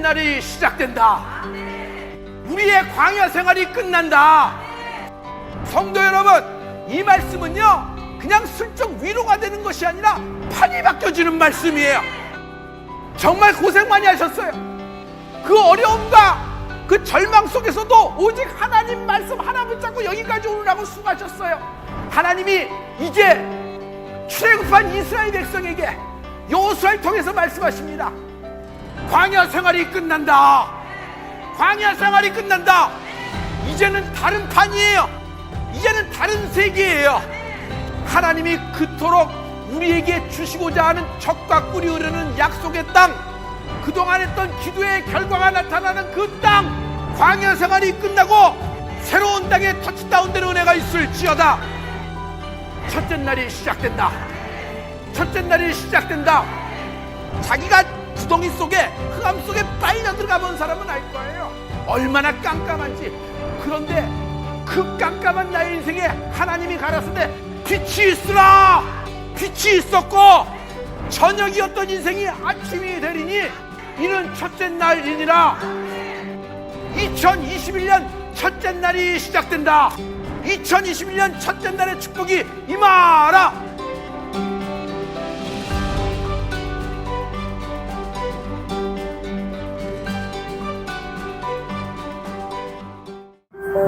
날이 시작된다. 우리의 광야 생활이 끝난다. 성도 여러분, 이 말씀은요 그냥 슬쩍 위로가 되는 것이 아니라 판이 바뀌어지는 말씀이에요. 정말 고생 많이 하셨어요. 그 어려움과 그 절망 속에서도 오직 하나님 말씀 하나 붙잡고 여기까지 오느라고 수고하셨어요. 하나님이 이제 출애굽한 이스라엘 백성에게 여호수아를 통해서 말씀하십니다. 광야 생활이 끝난다. 광야 생활이 끝난다. 이제는 다른 판이에요. 이제는 다른 세계예요. 하나님이 그토록 우리에게 주시고자 하는 적과 꿀이 흐르는 약속의 땅, 그동안 했던 기도의 결과가 나타나는 그 땅, 광야 생활이 끝나고 새로운 땅에 터치다운되는 은혜가 있을지어다. 첫째 날이 시작된다. 첫째 날이 시작된다. 자기가 구덩이 속에, 흑암 속에 빨려 들어가 본 사람은 알 거예요. 얼마나 깜깜한지. 그런데 그 깜깜한 나의 인생에 하나님이 가라사대 빛이 있으라. 빛이 있었고 저녁이었던 인생이 아침이 되리니 이는 첫째 날이니라. 2021년 첫째 날이 시작된다. 2021년 첫째 날의 축복이 임하라.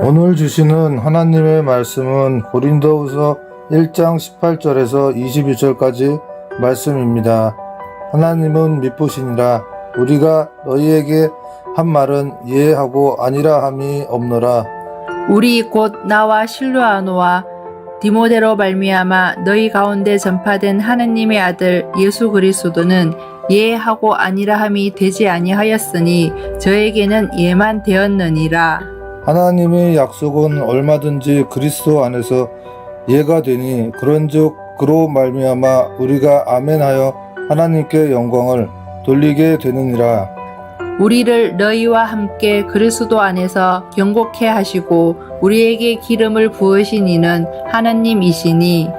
오늘 주시는 하나님의 말씀은 고린도후서 1장 18절에서 22절까지 말씀입니다. 하나님은 미쁘시니라. 우리가 너희에게 한 말은 예하고 아니라 함이 없노라. 우리 곧 나와 실루아노와 디모데로 말미암아 너희 가운데 전파된 하느님의 아들 예수 그리스도는 예하고 아니라 함이 되지 아니하였으니 저에게는 예만 되었느니라. 하나님의 약속은 얼마든지 그리스도 안에서 예가 되니 그런즉 그로 말미암아 우리가 아멘하여 하나님께 영광을 돌리게 되느니라. 우리를 너희와 함께 그리스도 안에서 경고케 하시고 우리에게 기름을 부으신 이는 하나님이시니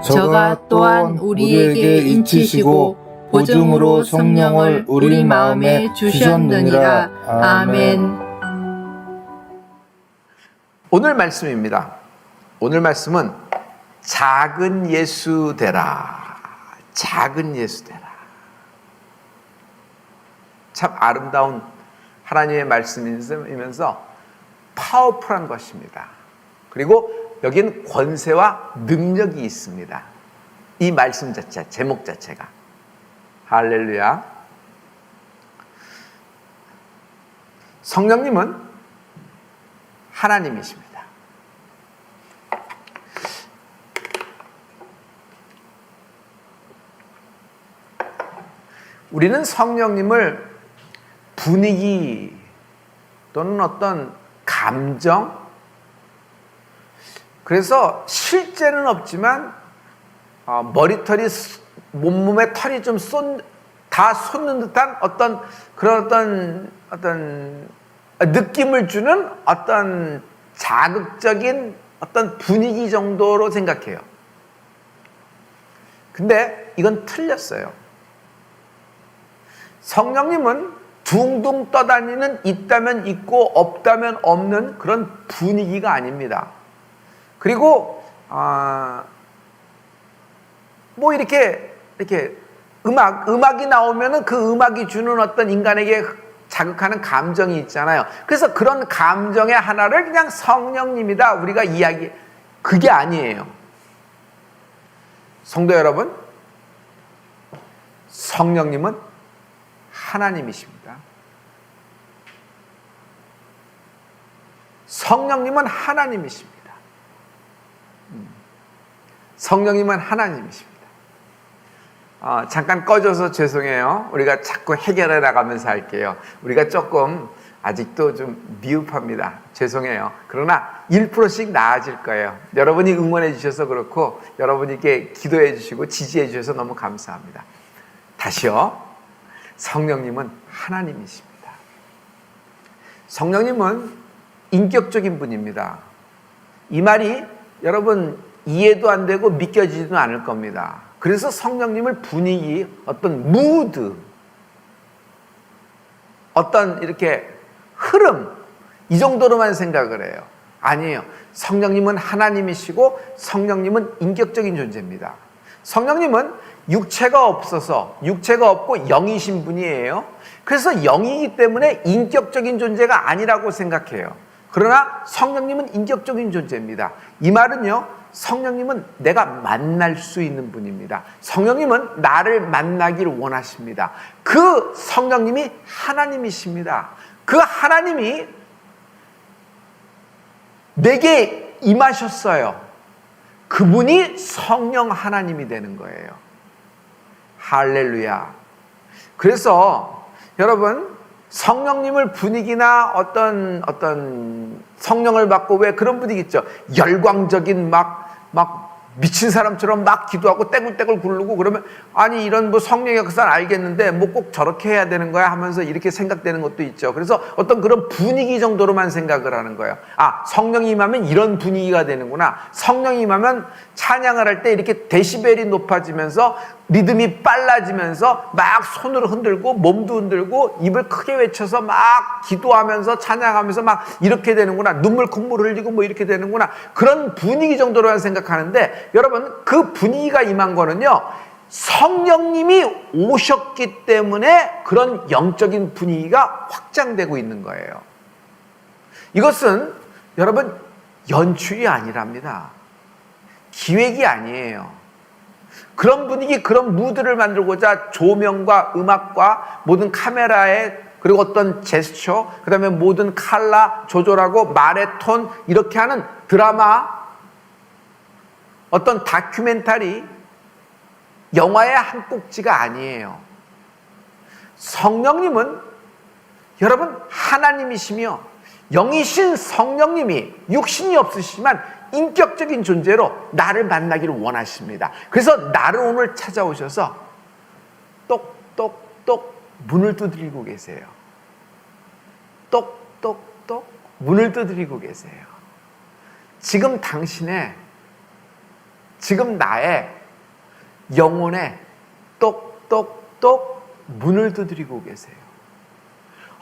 저가 또한 우리에게 인치시고 보증으로 성령을 우리 마음에 주셨느니라. 아멘. 오늘 말씀입니다. 오늘 말씀은 작은 예수 되라. 작은 예수 되라. 참 아름다운 하나님의 말씀이면서 파워풀한 것입니다. 그리고 여기는 권세와 능력이 있습니다. 이 말씀 자체, 제목 자체가. 할렐루야. 성령님은 하나님이십니다. 우리는 성령님을 분위기 또는 어떤 감정, 그래서 실제는 없지만 머리털이, 몸에 털이 좀 다 솟는 듯한 그런 어떤 느낌을 주는 어떤 자극적인 어떤 분위기 정도로 생각해요. 근데 이건 틀렸어요. 성령님은 둥둥 떠다니는 있다면 있고 없다면 없는 그런 분위기가 아닙니다. 그리고 뭐 이렇게 음악이 나오면은 그 음악이 주는 어떤 인간에게 자극하는 감정이 있잖아요. 그래서 그런 감정의 하나를 그냥 성령님이다 우리가 그게 아니에요. 성도 여러분, 성령님은 하나님이십니다. 성령님은 하나님이십니다. 성령님은 하나님이십니다. 잠깐 꺼져서 죄송해요. 우리가 자꾸 해결해 나가면서 할게요. 우리가 조금 아직도 좀 미흡합니다. 죄송해요. 그러나 1%씩 나아질 거예요. 여러분이 응원해 주셔서 그렇고 여러분이 이렇게 기도해 주시고 지지해 주셔서 너무 감사합니다. 다시요. 성령님은 하나님이십니다. 성령님은 인격적인 분입니다. 이 말이 여러분 이해도 안 되고 믿겨지지도 않을 겁니다. 그래서 성령님을 분위기, 어떤 무드, 어떤 이렇게 흐름, 이 정도로만 생각을 해요. 아니에요. 성령님은 하나님이시고 성령님은 인격적인 존재입니다. 성령님은 육체가 없어서, 육체가 없고 영이신 분이에요. 그래서 영이기 때문에 인격적인 존재가 아니라고 생각해요. 그러나 성령님은 인격적인 존재입니다. 이 말은요, 성령님은 내가 만날 수 있는 분입니다. 성령님은 나를 만나길 원하십니다. 그 성령님이 하나님이십니다. 그 하나님이 내게 임하셨어요. 그분이 성령 하나님이 되는 거예요. 할렐루야. 그래서 여러분, 성령님을 분위기나 어떤 성령을 받고 왜 그런 분위기 있죠? 열광적인 막 미친 사람처럼 막 기도하고 떼굴떼굴 굴르고 그러면, 아니 이런 뭐 성령의 역사는 알겠는데 뭐 꼭 저렇게 해야 되는 거야 하면서 이렇게 생각되는 것도 있죠. 그래서 어떤 그런 분위기 정도로만 생각을 하는 거예요. 아, 성령이 임하면 이런 분위기가 되는구나. 성령이 임하면 찬양을 할 때 이렇게 데시벨이 높아지면서 리듬이 빨라지면서 막 손으로 흔들고 몸도 흔들고 입을 크게 외쳐서 막 기도하면서 찬양하면서 막 이렇게 되는구나. 눈물 콧물 흘리고 뭐 이렇게 되는구나. 그런 분위기 정도로만 생각하는데, 여러분, 그 분위기가 임한 거는요, 성령님이 오셨기 때문에 그런 영적인 분위기가 확장되고 있는 거예요. 이것은 여러분 연출이 아니랍니다. 기획이 아니에요. 그런 분위기, 그런 무드를 만들고자 조명과 음악과 모든 카메라에, 그리고 어떤 제스처, 그 다음에 모든 컬러 조절하고 말의 톤, 이렇게 하는 드라마, 어떤 다큐멘터리, 영화의 한 꼭지가 아니에요. 성령님은 여러분 하나님이시며 영이신 성령님이 육신이 없으시지만 인격적인 존재로 나를 만나기를 원하십니다. 그래서 나를 오늘 찾아오셔서 똑똑똑 문을 두드리고 계세요. 똑똑똑 문을 두드리고 계세요. 지금 당신의, 지금 나의 영혼에 똑똑똑 문을 두드리고 계세요.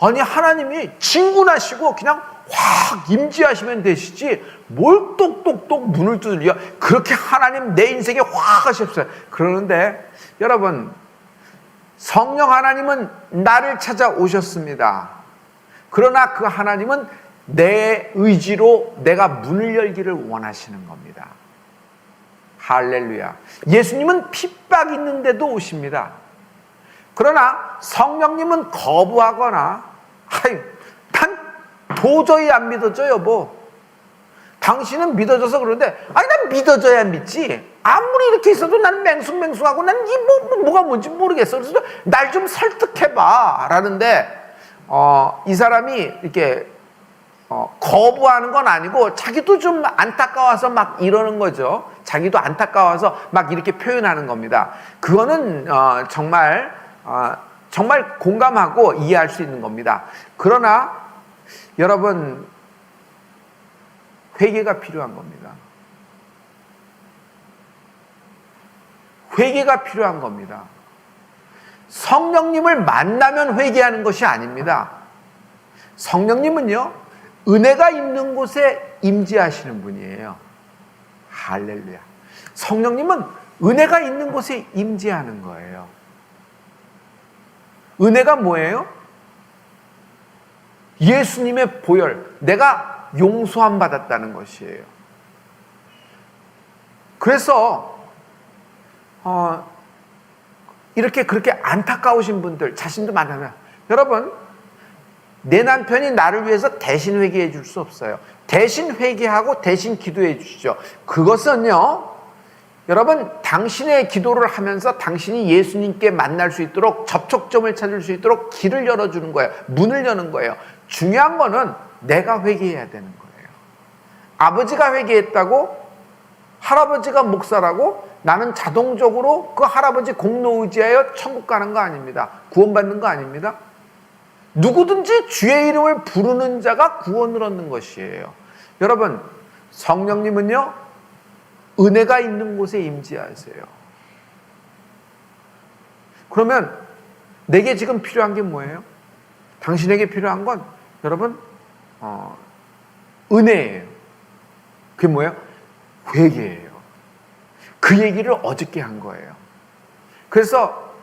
아니, 하나님이 진군하시고 그냥 확 임재하시면 되시지 뭘 똑똑똑 문을 두드려. 그렇게 하나님 내 인생에 확 하셨어요. 그러는데 여러분, 성령 하나님은 나를 찾아오셨습니다. 그러나 그 하나님은 내 의지로 내가 문을 열기를 원하시는 겁니다. 할렐루야. 예수님은 핍박 있는데도 오십니다. 그러나 성령님은 거부하거나, 난 도저히 안 믿어져 여보. 당신은 믿어져서 그러는데, 아니 난 믿어져야 믿지. 아무리 이렇게 있어도 난 맹숭맹숭하고 난 이 뭐가 뭔지 모르겠어. 그래서 날 좀 설득해봐 라는데, 이 사람이 이렇게 거부하는 건 아니고 자기도 좀 안타까워서 막 이러는 거죠. 자기도 안타까워서 막 이렇게 표현하는 겁니다. 그거는 정말 공감하고 이해할 수 있는 겁니다. 그러나 여러분, 회개가 필요한 겁니다. 회개가 필요한 겁니다. 성령님을 만나면 회개하는 것이 아닙니다. 성령님은요, 은혜가 있는 곳에 임재하시는 분이에요. 할렐루야. 성령님은 은혜가 있는 곳에 임재하는 거예요. 은혜가 뭐예요? 예수님의 보혈, 내가 용서함 받았다는 것이에요. 그래서 이렇게 그렇게 안타까우신 분들 자신도 만나면, 여러분, 내 남편이 나를 위해서 대신 회개해 줄 수 없어요. 대신 회개하고 대신 기도해 주시죠. 그것은요, 여러분, 당신의 기도를 하면서 당신이 예수님께 만날 수 있도록, 접촉점을 찾을 수 있도록 길을 열어주는 거예요. 문을 여는 거예요. 중요한 거는 내가 회개해야 되는 거예요. 아버지가 회개했다고 할아버지가 목사라고 나는 자동적으로 그 할아버지 공로 의지하여 천국 가는 거 아닙니다. 구원받는 거 아닙니다. 누구든지 주의 이름을 부르는 자가 구원을 얻는 것이에요. 여러분, 성령님은요, 은혜가 있는 곳에 임재하세요. 그러면 내게 지금 필요한 게 뭐예요? 당신에게 필요한 건 여러분 은혜예요. 그게 뭐예요? 회개예요. 그 얘기를 어저께 한 거예요. 그래서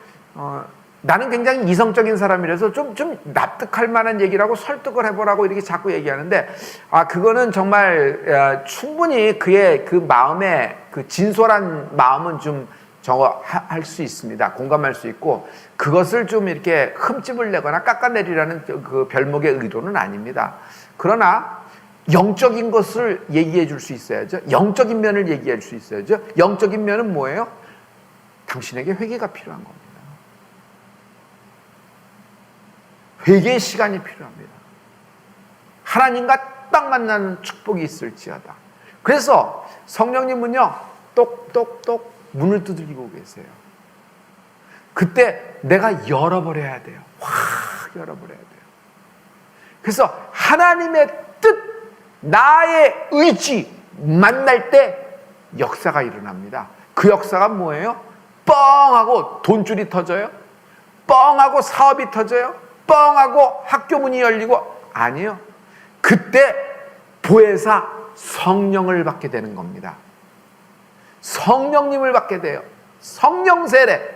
나는 굉장히 이성적인 사람이라서 좀 납득할 만한 얘기라고 설득을 해보라고 이렇게 자꾸 얘기하는데, 그거는 정말 충분히 그의 그 마음에 그 진솔한 마음은 좀 할 수 있습니다. 공감할 수 있고, 그것을 좀 이렇게 흠집을 내거나 깎아내리라는 그 별목의 의도는 아닙니다. 그러나 영적인 것을 얘기해 줄 수 있어야죠. 영적인 면을 얘기할 수 있어야죠. 영적인 면은 뭐예요? 당신에게 회개가 필요한 겁니다. 회개의 시간이 필요합니다. 하나님과 딱 만나는 축복이 있을지어다. 그래서 성령님은요, 똑똑똑 문을 두들기고 계세요. 그때 내가 열어버려야 돼요. 확 열어버려야 돼요. 그래서 하나님의 뜻, 나의 의지 만날 때 역사가 일어납니다. 그 역사가 뭐예요? 뻥하고 돈줄이 터져요? 뻥하고 사업이 터져요? 뻥하고 학교 문이 열리고? 아니요. 그때 보혜사 성령을 받게 되는 겁니다. 성령님을 받게 돼요. 성령 세례.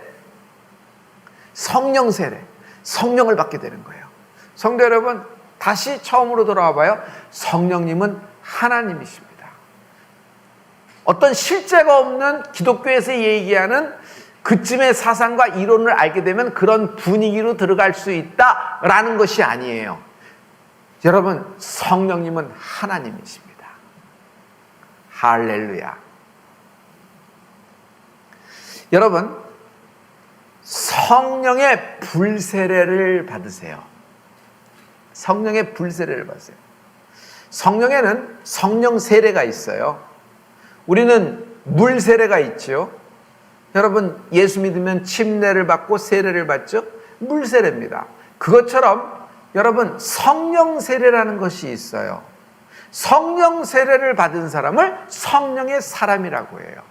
성령 세례. 성령을 받게 되는 거예요. 성도 여러분, 다시 처음으로 돌아와 봐요. 성령님은 하나님이십니다. 어떤 실제가 없는 기독교에서 얘기하는 그쯤의 사상과 이론을 알게 되면 그런 분위기로 들어갈 수 있다라는 것이 아니에요. 여러분, 성령님은 하나님이십니다. 할렐루야. 여러분, 성령의 불세례를 받으세요. 성령의 불세례를 받으세요. 성령에는 성령 세례가 있어요. 우리는 물 세례가 있죠. 여러분, 예수 믿으면 침례를 받고 세례를 받죠. 물 세례입니다. 그것처럼 여러분, 성령 세례라는 것이 있어요. 성령 세례를 받은 사람을 성령의 사람이라고 해요.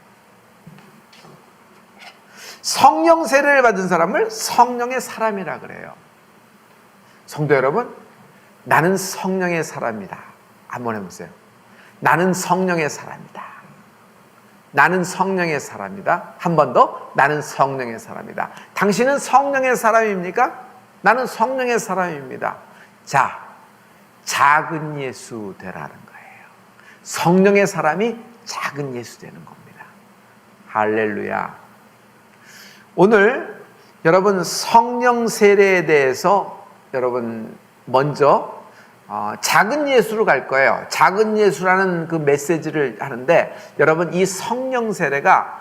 성령 세례를 받은 사람을 성령의 사람이라 그래요. 성도 여러분, 나는 성령의 사람이다. 한번 해보세요. 나는 성령의 사람이다. 나는 성령의 사람이다. 한 번 더. 나는 성령의 사람이다. 당신은 성령의 사람입니까? 나는 성령의 사람입니다. 자, 작은 예수 되라는 거예요. 성령의 사람이 작은 예수 되는 겁니다. 할렐루야. 오늘 여러분 성령 세례에 대해서 여러분 먼저 작은 예수로 갈 거예요. 작은 예수라는 그 메시지를 하는데, 여러분 이 성령 세례가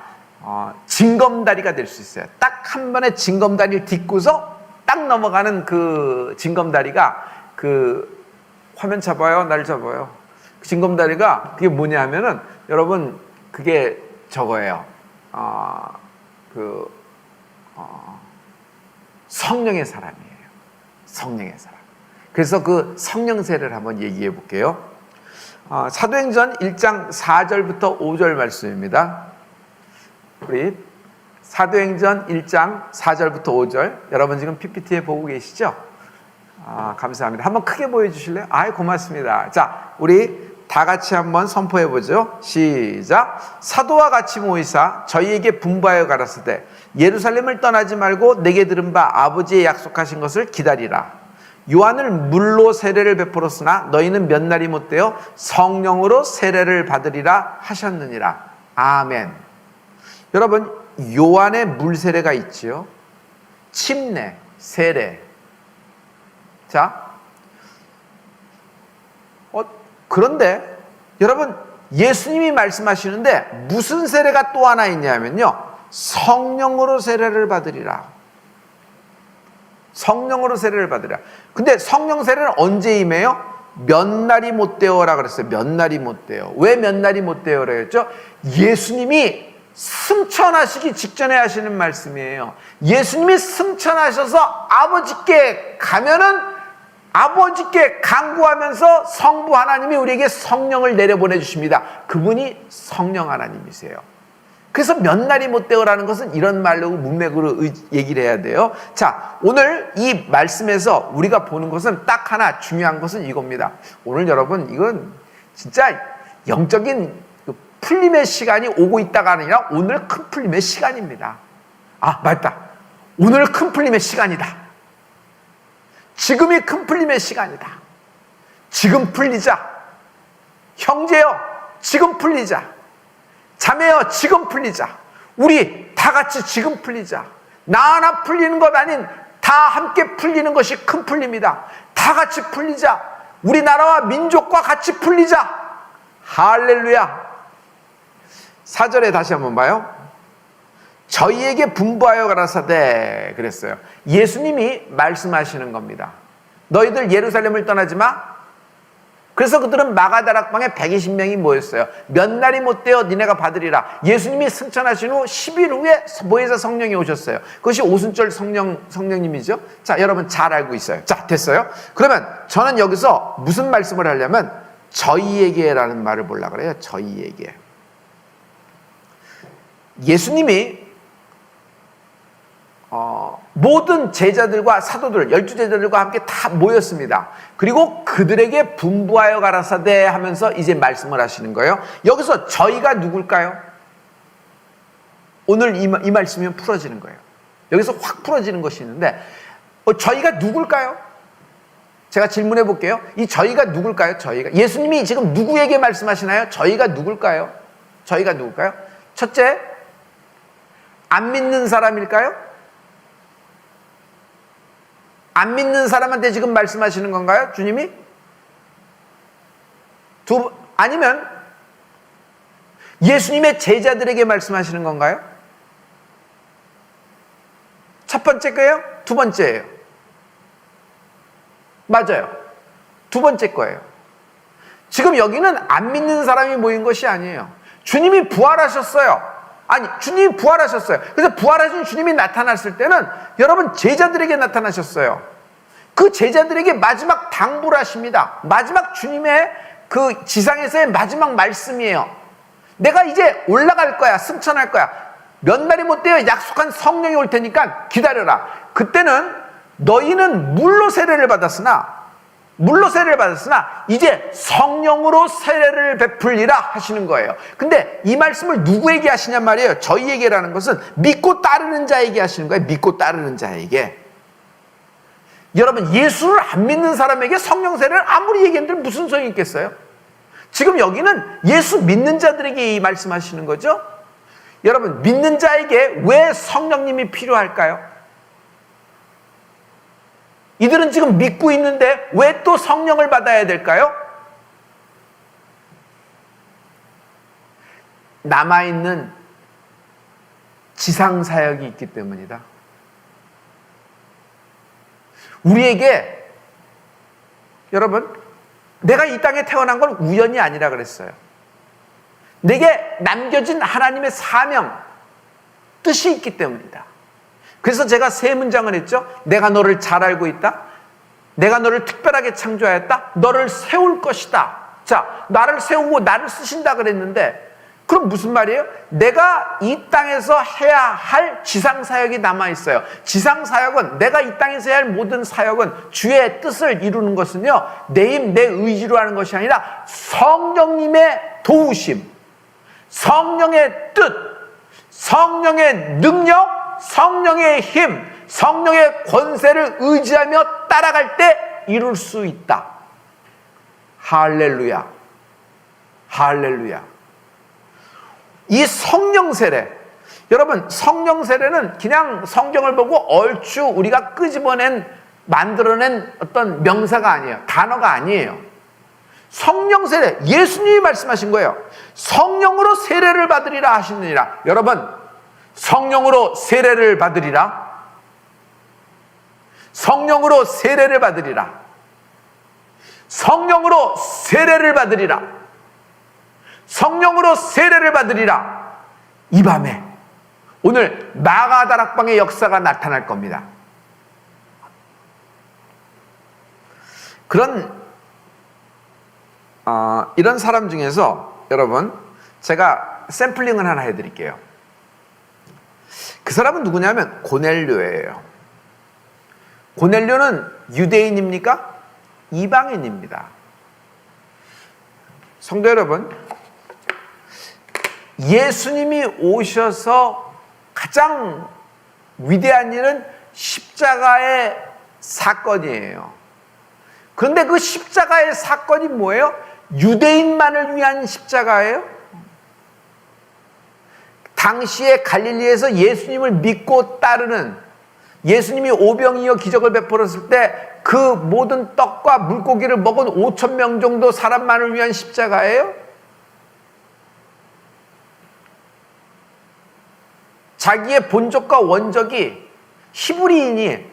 징검다리가 될 수 있어요. 딱 한 번에 징검다리를 딛고서 딱 넘어가는 그 징검다리가, 그 화면 잡아요, 날 잡아요. 그 징검다리가 그게 뭐냐 하면은 여러분 그게 저거예요. 성령의 사람이에요. 성령의 사람. 그래서 그 성령 세례를 한번 얘기해 볼게요. 사도행전 1장 4절부터 5절 말씀입니다. 우리 사도행전 1장 4절부터 5절, 여러분 지금 PPT에 보고 계시죠? 감사합니다. 한번 크게 보여주실래요? 고맙습니다. 자, 우리 다 같이 한번 선포해 보죠. 시작. 사도와 같이 모이사 저희에게 분부하여 가라사대 예루살렘을 떠나지 말고 내게 들은 바 아버지의 약속하신 것을 기다리라. 요한을 물로 세례를 베풀었으나 너희는 몇 날이 못되어 성령으로 세례를 받으리라 하셨느니라. 아멘. 여러분, 요한의 물 세례가 있지요. 침례, 세례. 자, 그런데 여러분, 예수님이 말씀하시는데 무슨 세례가 또 하나 있냐면요, 성령으로 세례를 받으리라. 성령으로 세례를 받으리라. 근데 성령 세례는 언제 임해요? 몇 날이 못되어라 그랬어요. 몇 날이 못되어. 왜 몇 날이 못되어라 그랬죠? 예수님이 승천하시기 직전에 하시는 말씀이에요. 예수님이 승천하셔서 아버지께 가면은 아버지께 간구하면서 성부 하나님이 우리에게 성령을 내려보내 주십니다. 그분이 성령 하나님이세요. 그래서 몇 날이 못 되어라는 것은 이런 말로 문맥으로 얘기를 해야 돼요. 자, 오늘 이 말씀에서 우리가 보는 것은 딱 하나 중요한 것은 이겁니다. 오늘 여러분, 이건 진짜 영적인 풀림의 시간이 오고 있다가 아니라 오늘 큰 풀림의 시간입니다. 아, 맞다. 오늘 큰 풀림의 시간이다. 지금이 큰 풀림의 시간이다. 지금 풀리자. 형제여, 지금 풀리자. 자매여, 지금 풀리자. 우리 다 같이 지금 풀리자. 나 하나 풀리는 것 아닌 다 함께 풀리는 것이 큰 풀림이다. 다 같이 풀리자. 우리나라와 민족과 같이 풀리자. 할렐루야. 4절에 다시 한번 봐요. 저희에게 분부하여 가라사대 그랬어요. 예수님이 말씀하시는 겁니다. 너희들 예루살렘을 떠나지 마. 그래서 그들은 마가다락방에 120명이 모였어요. 몇 날이 못 되어 니네가 받으리라. 예수님이 승천하신 후 10일 후에 보혜사 성령이 오셨어요. 그것이 오순절 성령님이죠. 자, 여러분 잘 알고 있어요. 자, 됐어요. 그러면 저는 여기서 무슨 말씀을 하려면 저희에게라는 말을 보려고 그래요. 저희에게. 예수님이 모든 제자들과 사도들, 12제자들과 함께 다 모였습니다. 그리고 그들에게 분부하여 가라사대 하면서 이제 말씀을 하시는 거예요. 여기서 저희가 누굴까요? 오늘 이 말씀이면 풀어지는 거예요. 여기서 확 풀어지는 것이 있는데 저희가 누굴까요? 제가 질문해 볼게요. 이 저희가 누굴까요? 저희가. 예수님이 지금 누구에게 말씀하시나요? 저희가 누굴까요? 저희가 누굴까요? 첫째, 안 믿는 사람일까요? 안 믿는 사람한테 지금 말씀하시는 건가요? 주님이? 아니면 예수님의 제자들에게 말씀하시는 건가요? 첫 번째 거예요? 두 번째예요? 맞아요. 두 번째 거예요. 지금 여기는 안 믿는 사람이 모인 것이 아니에요. 주님이 부활하셨어요. 아니, 주님이 부활하셨어요. 그래서 부활하신 주님이 나타났을 때는 여러분 제자들에게 나타나셨어요. 그 제자들에게 마지막 당부를 하십니다. 마지막 주님의 그 지상에서의 마지막 말씀이에요. 내가 이제 올라갈 거야. 승천할 거야. 몇 날이 못 되어 약속한 성령이 올 테니까 기다려라. 그때는 너희는 물로 세례를 받았으나 이제 성령으로 세례를 베풀리라 하시는 거예요. 근데 이 말씀을 누구에게 하시냔 말이에요. 저희에게라는 것은 믿고 따르는 자에게 하시는 거예요. 믿고 따르는 자에게. 여러분, 예수를 안 믿는 사람에게 성령 세례를 아무리 얘기해도 무슨 소용이 있겠어요? 지금 여기는 예수 믿는 자들에게 이 말씀하시는 거죠. 여러분, 믿는 자에게 왜 성령님이 필요할까요? 이들은 지금 믿고 있는데 왜 또 성령을 받아야 될까요? 남아있는 지상사역이 있기 때문이다. 우리에게, 여러분, 내가 이 땅에 태어난 건 우연이 아니라 그랬어요. 내게 남겨진 하나님의 사명, 뜻이 있기 때문이다. 그래서 제가 세 문장을 했죠. 내가 너를 잘 알고 있다. 내가 너를 특별하게 창조하였다. 너를 세울 것이다. 자, 나를 세우고 나를 쓰신다 그랬는데 그럼 무슨 말이에요? 내가 이 땅에서 해야 할 지상사역이 남아있어요. 지상사역은, 내가 이 땅에서 해야 할 모든 사역은 주의 뜻을 이루는 것은요, 내 힘, 내 의지로 하는 것이 아니라 성령님의 도우심, 성령의 뜻, 성령의 능력, 성령의 힘, 성령의 권세를 의지하며 따라갈 때 이룰 수 있다. 할렐루야. 할렐루야. 이 성령 세례, 여러분, 성령 세례는 그냥 성경을 보고 얼추 우리가 만들어낸 어떤 명사가 아니에요. 단어가 아니에요. 성령 세례, 예수님이 말씀하신 거예요. 성령으로 세례를 받으리라 하시느니라. 여러분, 성령으로 세례를 받으리라. 성령으로 세례를 받으리라. 성령으로 세례를 받으리라. 성령으로 세례를 받으리라. 이 밤에 오늘 마가다락방의 역사가 나타날 겁니다. 이런 사람 중에서 여러분, 제가 샘플링을 하나 해드릴게요. 그 사람은 누구냐면 고넬료예요. 고넬료는 유대인입니까? 이방인입니다. 성도 여러분, 예수님이 오셔서 가장 위대한 일은 십자가의 사건이에요. 그런데 그 십자가의 사건이 뭐예요? 유대인만을 위한 십자가예요? 당시에 갈릴리에서 예수님을 믿고 따르는, 예수님이 오병이어 기적을 베풀었을 때 그 모든 떡과 물고기를 먹은 5천 명 정도 사람만을 위한 십자가예요? 자기의 본적과 원적이 히브리인이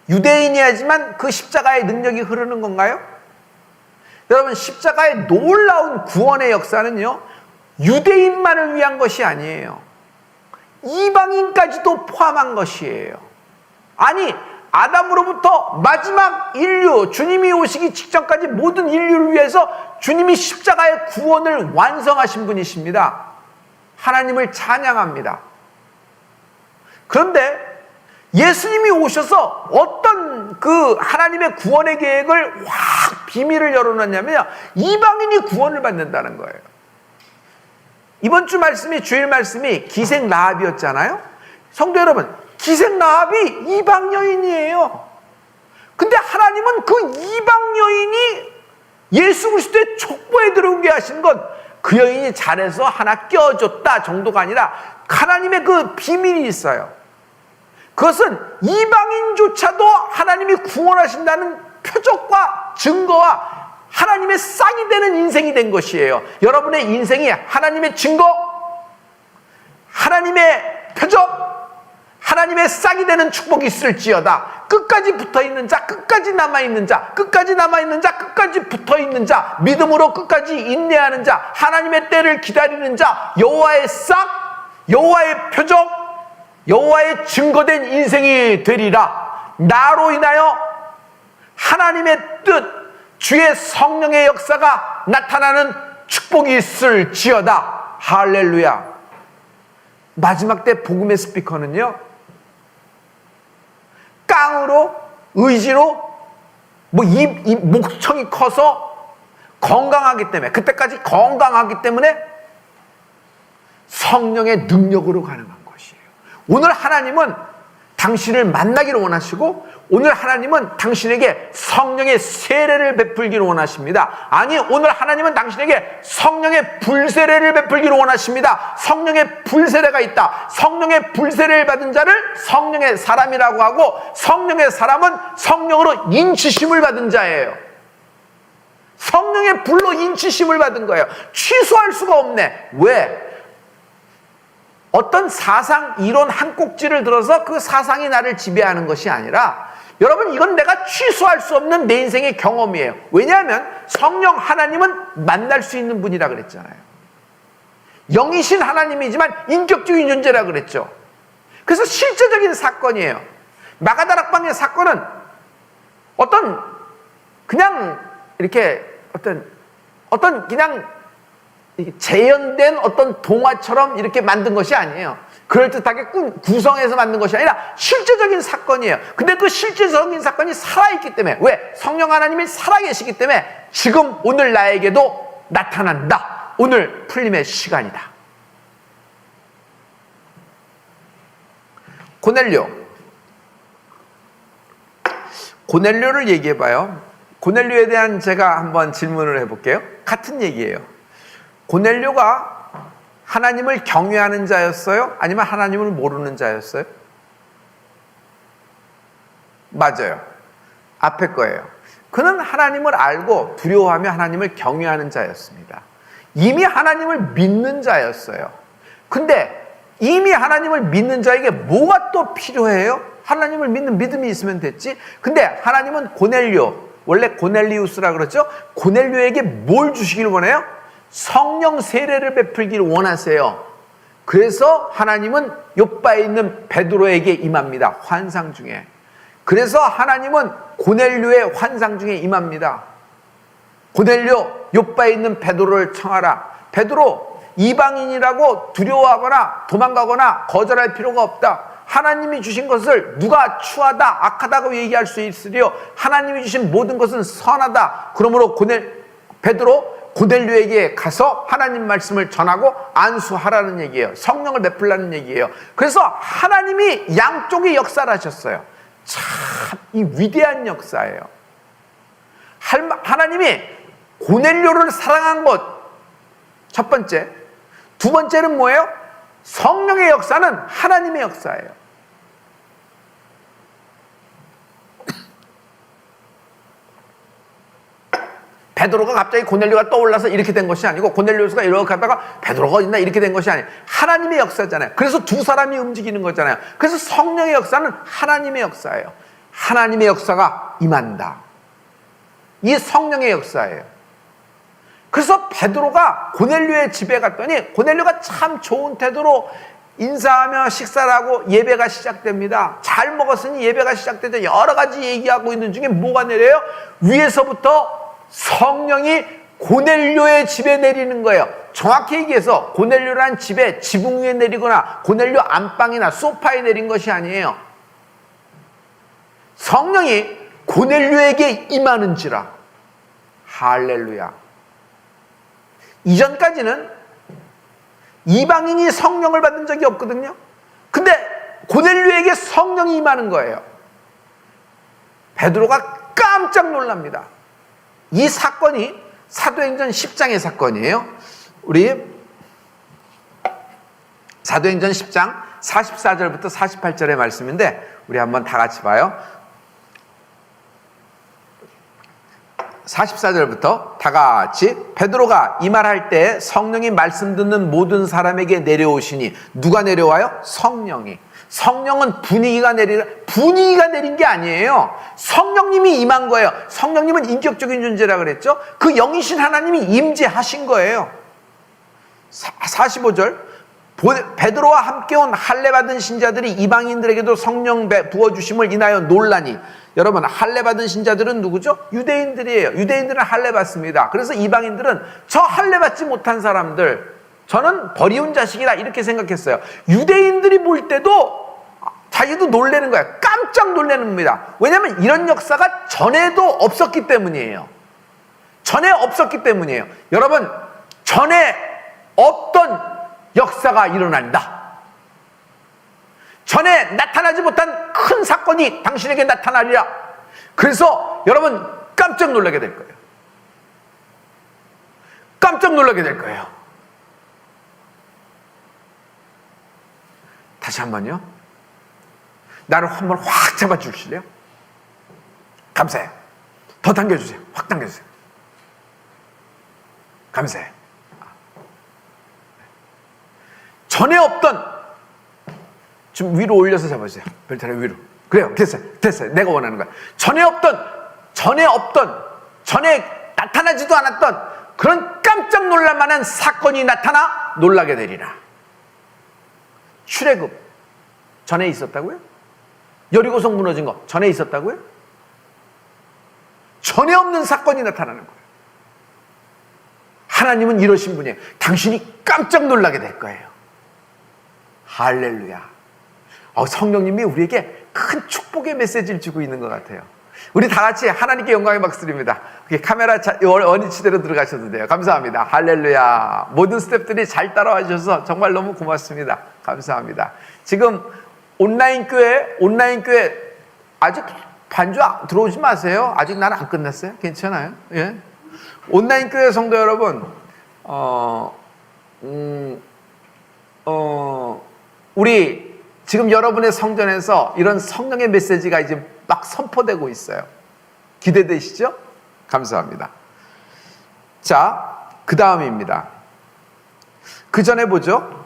유대인이야지만 그 십자가의 능력이 흐르는 건가요? 여러분, 십자가의 놀라운 구원의 역사는요, 유대인만을 위한 것이 아니에요. 이방인까지도 포함한 것이에요. 아니, 아담으로부터 마지막 인류, 주님이 오시기 직전까지 모든 인류를 위해서 주님이 십자가의 구원을 완성하신 분이십니다. 하나님을 찬양합니다. 그런데 예수님이 오셔서 어떤 그 하나님의 구원의 계획을 확 비밀을 열어놨냐면요, 이방인이 구원을 받는다는 거예요. 이번 주 말씀이, 주일 말씀이 기생 라합이었잖아요. 성도 여러분, 기생 라합이 이방 여인이에요. 근데 하나님은 그 이방 여인이 예수 그리스도의 족보에 들어오게 하신 것, 그 여인이 잘해서 하나 껴줬다 정도가 아니라 하나님의 그 비밀이 있어요. 그것은 이방인조차도 하나님이 구원하신다는 표적과 증거와 하나님의 싹이 되는 인생이 된 것이에요. 여러분의 인생이 하나님의 증거, 하나님의 표적, 하나님의 싹이 되는 축복이 있을지어다. 끝까지 붙어있는 자, 끝까지 남아있는 자, 끝까지 남아있는 자, 끝까지 붙어있는 자, 믿음으로 끝까지 인내하는 자, 하나님의 때를 기다리는 자, 여호와의 싹, 여호와의 표적, 여호와의 증거된 인생이 되리라. 나로 인하여 하나님의 뜻, 주의 성령의 역사가 나타나는 축복이 있을지어다. 할렐루야. 마지막 때 복음의 스피커는요, 깡으로, 의지로, 이 목청이 커서 건강하기 때문에, 그때까지 건강하기 때문에 성령의 능력으로 가능한 것이에요. 오늘 하나님은 당신을 만나기를 원하시고, 오늘 하나님은 당신에게 성령의 세례를 베풀기를 원하십니다. 아니, 오늘 하나님은 당신에게 성령의 불세례를 베풀기를 원하십니다. 성령의 불세례가 있다. 성령의 불세례를 받은 자를 성령의 사람이라고 하고, 성령의 사람은 성령으로 인치심을 받은 자예요. 성령의 불로 인치심을 받은 거예요. 취소할 수가 없네. 왜? 어떤 사상, 이론 한 꼭지를 들어서 그 사상이 나를 지배하는 것이 아니라, 여러분, 이건 내가 취소할 수 없는 내 인생의 경험이에요. 왜냐하면 성령 하나님은 만날 수 있는 분이라 그랬잖아요. 영이신 하나님이지만 인격적인 존재라 그랬죠. 그래서 실제적인 사건이에요. 마가다락방의 사건은 어떤 그냥 이렇게 어떤 그냥 재현된 어떤 동화처럼 이렇게 만든 것이 아니에요. 그럴듯하게 구성해서 만든 것이 아니라 실제적인 사건이에요. 근데 그 실제적인 사건이 살아있기 때문에, 왜? 성령 하나님이 살아계시기 때문에 지금 오늘 나에게도 나타난다. 오늘 풀림의 시간이다. 고넬료를 얘기해봐요. 고넬료에 대한 제가 한번 질문을 해볼게요. 같은 얘기예요. 고넬료가 하나님을 경외하는 자였어요? 아니면 하나님을 모르는 자였어요? 맞아요. 앞에 거예요. 그는 하나님을 알고 두려워하며 하나님을 경외하는 자였습니다. 이미 하나님을 믿는 자였어요. 근데 이미 하나님을 믿는 자에게 뭐가 또 필요해요? 하나님을 믿는 믿음이 있으면 됐지. 근데 하나님은 고넬료, 원래 고넬리우스라 그러죠? 고넬료에게 뭘 주시기를 원해요? 성령 세례를 베풀기를 원하세요. 그래서 하나님은 욥바에 있는 베드로에게 임합니다. 환상 중에. 그래서 하나님은 고넬료의 환상 중에 임합니다. 고넬료, 욥바에 있는 베드로를 청하라. 베드로, 이방인이라고 두려워하거나 도망가거나 거절할 필요가 없다. 하나님이 주신 것을 누가 추하다 악하다고 얘기할 수 있으리요 하나님이 주신 모든 것은 선하다. 그러므로 베드로 고넬료에게 가서 하나님 말씀을 전하고 안수하라는 얘기예요. 성령을 베풀라는 얘기예요. 그래서 하나님이 양쪽의 역사를 하셨어요. 참 이 위대한 역사예요. 하나님이 고넬료를 사랑한 것 첫 번째. 두 번째는 뭐예요? 성령의 역사는 하나님의 역사예요. 베드로가 갑자기 고넬료가 떠올라서 이렇게 된 것이 아니고 고넬료가 이렇게 하다가 베드로가 있나 이렇게 된 것이 아니에요. 하나님의 역사잖아요. 그래서 두 사람이 움직이는 거잖아요. 그래서 성령의 역사는 하나님의 역사예요. 하나님의 역사가 임한다. 이 성령의 역사예요. 그래서 베드로가 고넬료의 집에 갔더니 고넬료가 참 좋은 태도로 인사하며 식사를 하고 예배가 시작됩니다. 잘 먹었으니 예배가 시작되죠. 여러 가지 얘기하고 있는 중에 뭐가 내려요? 위에서부터 성령이 고넬료의 집에 내리는 거예요. 정확히 얘기해서 고넬료란 집에 지붕 위에 내리거나 고넬료 안방이나 소파에 내린 것이 아니에요. 성령이 고넬료에게 임하는지라. 할렐루야. 이전까지는 이방인이 성령을 받은 적이 없거든요. 근데 고넬료에게 성령이 임하는 거예요. 베드로가 깜짝 놀랍니다. 이 사건이 사도행전 10장의 사건이에요. 우리 사도행전 10장 44절부터 48절의 말씀인데 우리 한번 다 같이 봐요. 44절부터 다 같이 베드로가 이 말할 때 성령이 말씀 듣는 모든 사람에게 내려오시니 누가 내려와요? 성령이. 성령은 분위기가 내린 게 아니에요. 성령님이 임한 거예요. 성령님은 인격적인 존재라 그랬죠. 그 영이신 하나님이 임재하신 거예요. 45절 베드로와 함께 온 할례 받은 신자들이 이방인들에게도 성령 부어주심을 인하여 놀라니. 여러분 할례 받은 신자들은 누구죠? 유대인들이에요. 유대인들은 할례 받습니다. 그래서 이방인들은 저 할례 받지 못한 사람들, 저는 버리운 자식이라 이렇게 생각했어요. 유대인들이 볼 때도 자기도 놀라는 거예요. 깜짝 놀라는 겁니다. 왜냐하면 이런 역사가 전에도 없었기 때문이에요. 전에 없었기 때문이에요. 여러분 전에 없던 역사가 일어난다. 전에 나타나지 못한 큰 사건이 당신에게 나타나리라. 그래서 여러분 깜짝 놀라게 될 거예요. 깜짝 놀라게 될 거예요. 다시 한번요. 나를 한번 확 잡아주실래요? 감사해요. 더 당겨주세요. 확 당겨주세요. 감사해요. 전에 없던, 좀 위로 올려서 잡아주세요. 별자리 위로. 그래요. 됐어요. 내가 원하는 거야. 전에 나타나지도 않았던 그런 깜짝 놀랄 만한 사건이 나타나 놀라게 되리라. 출애굽 전에 있었다고요? 여리고성 무너진 거 전에 있었다고요? 전에 없는 사건이 나타나는 거예요. 하나님은 이러신 분이에요. 당신이 깜짝 놀라게 될 거예요. 할렐루야. 성령님이 우리에게 큰 축복의 메시지를 주고 있는 것 같아요. 우리 다 같이 하나님께 영광의 박수 드립니다. 카메라 원위치대로 들어가셔도 돼요. 감사합니다. 할렐루야. 모든 스태프들이 잘 따라와 주셔서 정말 너무 고맙습니다. 감사합니다. 지금 온라인 교회 아직 반주 들어오지 마세요. 아직 나는 안 끝났어요. 괜찮아요. 예. 온라인 교회 성도 여러분, 우리 지금 여러분의 성전에서 이런 성령의 메시지가 이제 막 선포되고 있어요. 기대되시죠? 감사합니다. 자, 그 다음입니다. 그 전에 보죠.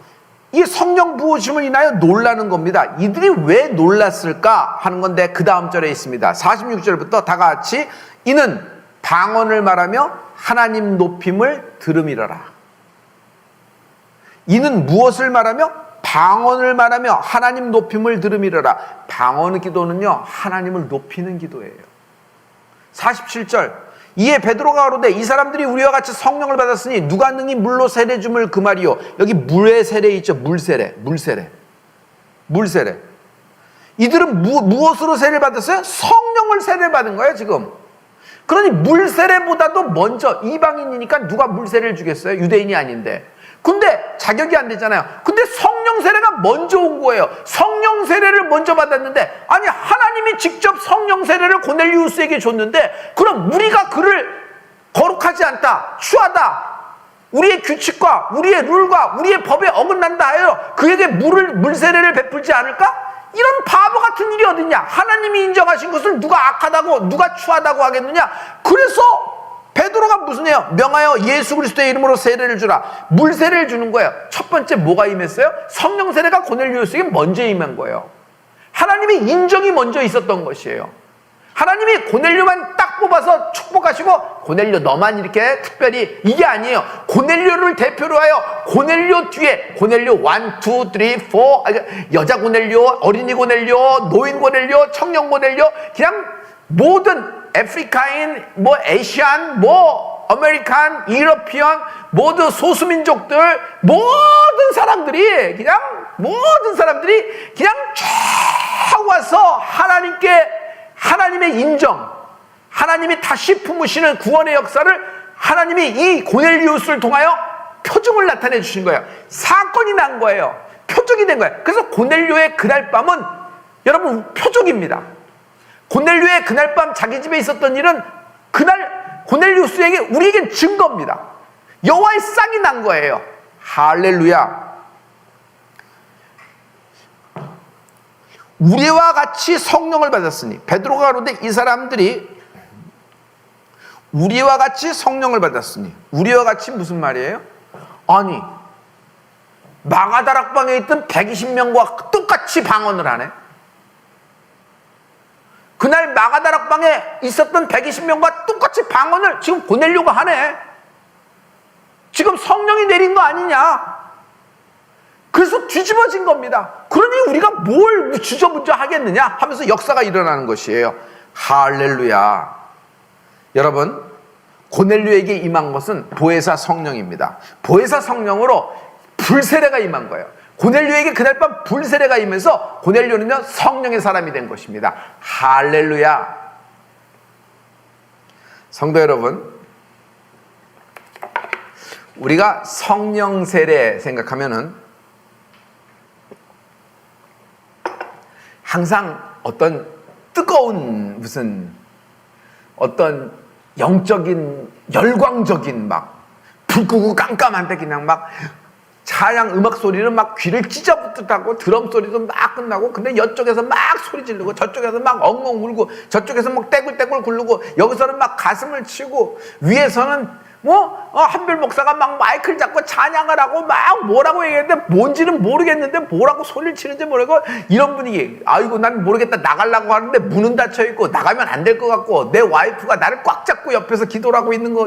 이 성령 부어주심을 인하여 놀라는 겁니다. 이들이 왜 놀랐을까 하는 건데 그 다음 절에 있습니다. 46절부터 다 같이 이는 방언을 말하며 하나님 높임을 들음이러라. 이는 무엇을 말하며? 방언을 말하며 하나님 높임을 들음이러라. 방언 기도는요, 하나님을 높이는 기도예요. 47절 이에 베드로가 가로되 이 사람들이 우리와 같이 성령을 받았으니 누가 능히 물로 세례 줌을 그 말이요. 여기 물의 세례 있죠. 물세례. 이들은 무엇으로 세례를 받았어요? 성령을 세례를 받은 거예요, 지금. 그러니 물 세례보다도 먼저, 이방인이니까 누가 물 세례를 주겠어요? 유대인이 아닌데. 근데 자격이 안 되잖아요. 근데 성령 세례가 먼저 온 거예요. 성령 세례를 먼저 받았는데, 아니 하나님이 직접 성령 세례를 고넬리우스에게 줬는데, 그럼 우리가 그를 거룩하지 않다, 추하다, 우리의 규칙과 우리의 룰과 우리의 법에 어긋난다 하여 그에게 물 세례를 베풀지 않을까? 이런 바보 같은 일이 어딨냐? 하나님이 인정하신 것을 누가 악하다고, 누가 추하다고 하겠느냐? 그래서 베드로가 무슨 해요? 명하여 예수 그리스도의 이름으로 세례를 주라. 물 세례를 주는 거예요. 첫 번째 뭐가 임했어요? 성령 세례가 고넬리우스에게 먼저 임한 거예요. 하나님의 인정이 먼저 있었던 것이에요. 하나님이 고넬료만 딱 뽑아서 축복하시고, 고넬료 너만 이렇게 특별히, 이게 아니에요. 고넬료를 대표로 하여 고넬료 뒤에 고넬료 1, 2, 3, 4, 여자 고넬료, 어린이 고넬료, 노인 고넬료, 청년 고넬료, 그냥 모든 아프리카인, 뭐 아시안, 뭐 아메리칸, 유러피언, 모두 소수민족들, 모든 사람들이 그냥 쫙 와서 하나님의 인정, 하나님이 다시 품으시는 구원의 역사를 하나님이 이 고넬리우스를 통하여 표적을 나타내 주신 거예요. 사건이 난 거예요. 표적이 된 거예요. 그래서 고넬료의 그날 밤은 여러분 표적입니다. 고넬료의 그날 밤 자기 집에 있었던 일은 그날 고넬리우스에게, 우리에겐 증거입니다. 여호와의 싹이 난 거예요. 할렐루야. 우리와 같이 성령을 받았으니, 베드로가 가로되 이 사람들이 우리와 같이 성령을 받았으니, 우리와 같이 무슨 말이에요? 아니 마가다락방에 있던 120명과 똑같이 방언을 하네. 그날 마가다락방에 있었던 120명과 똑같이 방언을 지금 고넬료가 하네. 지금 성령이 내린 거 아니냐. 그래서 뒤집어진 겁니다. 그러니 우리가 뭘 주저문저 하겠느냐 하면서 역사가 일어나는 것이에요. 할렐루야. 여러분, 고넬료에게 임한 것은 보혜사 성령입니다. 보혜사 성령으로 불세례가 임한 거예요. 고넬료에게 그날 밤 불세례가 임해서 고넬료는요 성령의 사람이 된 것입니다. 할렐루야. 성도 여러분, 우리가 성령 세례 생각하면은 항상 어떤 뜨거운 무슨 어떤 영적인 열광적인 막 불 끄고 깜깜한데 그냥 막 찬양 음악 소리는 막 귀를 찢어붙듯하고 드럼 소리도 막 끝나고, 근데 이쪽에서 막 소리 지르고 저쪽에서 막 엉엉 울고 저쪽에서 막 떼굴떼굴 굴르고 여기서는 막 가슴을 치고 위에서는 한별 목사가 막 마이크를 잡고 찬양을 하고 막 뭐라고 얘기했는데 뭔지는 모르겠는데 뭐라고 소리를 치는지 모르고 이런 분위기. 아이고 난 모르겠다, 나가려고 하는데 문은 닫혀있고 나가면 안 될 것 같고 내 와이프가 나를 꽉 잡고 옆에서 기도를 하고 있는 거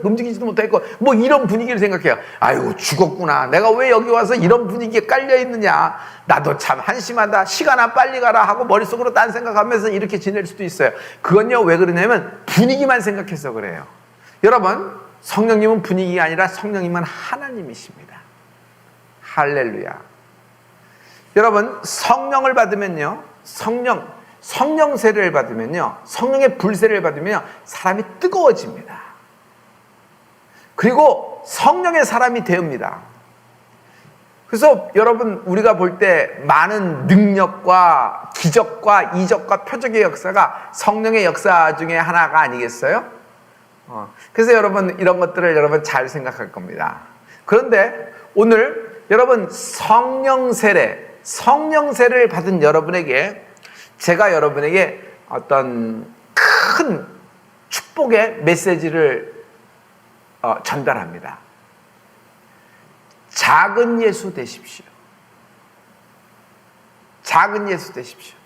움직이지도 못하겠고 뭐 이런 분위기를 생각해요. 아이고 죽었구나, 내가 왜 여기 와서 이런 분위기에 깔려있느냐, 나도 참 한심하다, 시간아 빨리 가라 하고 머릿속으로 딴 생각하면서 이렇게 지낼 수도 있어요. 그건요 왜 그러냐면 분위기만 생각해서 그래요. 여러분, 성령님은 분위기가 아니라 성령님은 하나님이십니다. 할렐루야. 여러분, 성령을 받으면요, 성령 세례를 받으면요, 성령의 불세례를 받으면요, 사람이 뜨거워집니다. 그리고 성령의 사람이 되옵니다. 그래서 여러분, 우리가 볼 때 많은 능력과 기적과 이적과 표적의 역사가 성령의 역사 중에 하나가 아니겠어요? 그래서 여러분, 이런 것들을 여러분 잘 생각할 겁니다. 그런데 오늘 여러분 성령 세례를 받은 여러분에게 제가 여러분에게 어떤 큰 축복의 메시지를 전달합니다. 작은 예수 되십시오. 작은 예수 되십시오.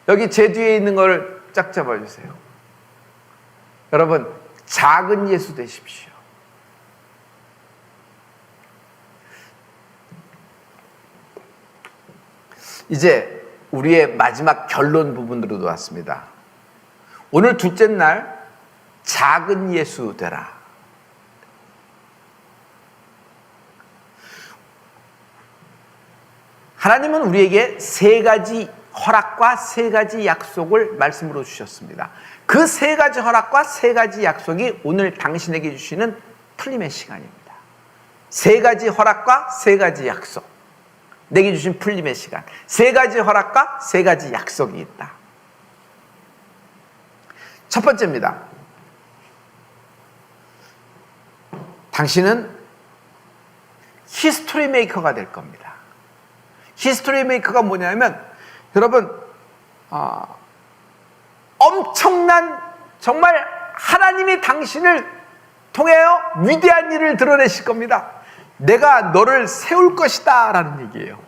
여기 제 뒤에 있는 걸 쫙 잡아주세요. 여러분, 작은 예수 되십시오. 이제 우리의 마지막 결론 부분으로 왔습니다. 오늘 둘째 날 작은 예수 되라. 하나님은 우리에게 세 가지 허락과 세 가지 약속을 말씀으로 주셨습니다. 그 세 가지 허락과 세 가지 약속이 오늘 당신에게 주시는 풀림의 시간입니다. 세 가지 허락과 세 가지 약속, 내게 주신 풀림의 시간. 세 가지 허락과 세 가지 약속이 있다. 첫 번째입니다. 당신은 히스토리 메이커가 될 겁니다. 히스토리 메이커가 뭐냐면, 여러분, 엄청난, 정말 하나님이 당신을 통하여 위대한 일을 드러내실 겁니다. 내가 너를 세울 것이다 라는 얘기예요.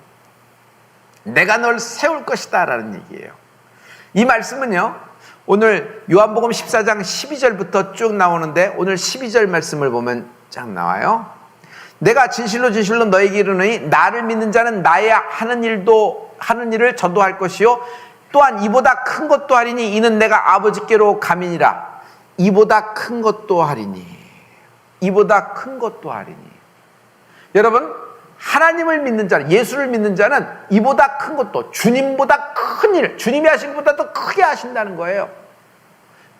내가 널 세울 것이다 라는 얘기예요. 이 말씀은요, 오늘 요한복음 14장 12절부터 쭉 나오는데, 오늘 12절 말씀을 보면 쫙 나와요. 내가 진실로 진실로 너에게 이르노니 나를 믿는 자는 나의 하는 일을 저도 할 것이요 또한 이보다 큰 것도 하리니 이는 내가 아버지께로 감이니라. 이보다 큰 것도 하리니, 이보다 큰 것도 하리니. 여러분, 하나님을 믿는 자는, 예수를 믿는 자는 이보다 큰 것도, 주님보다 큰 일, 주님이 하신 것보다 더 크게 하신다는 거예요.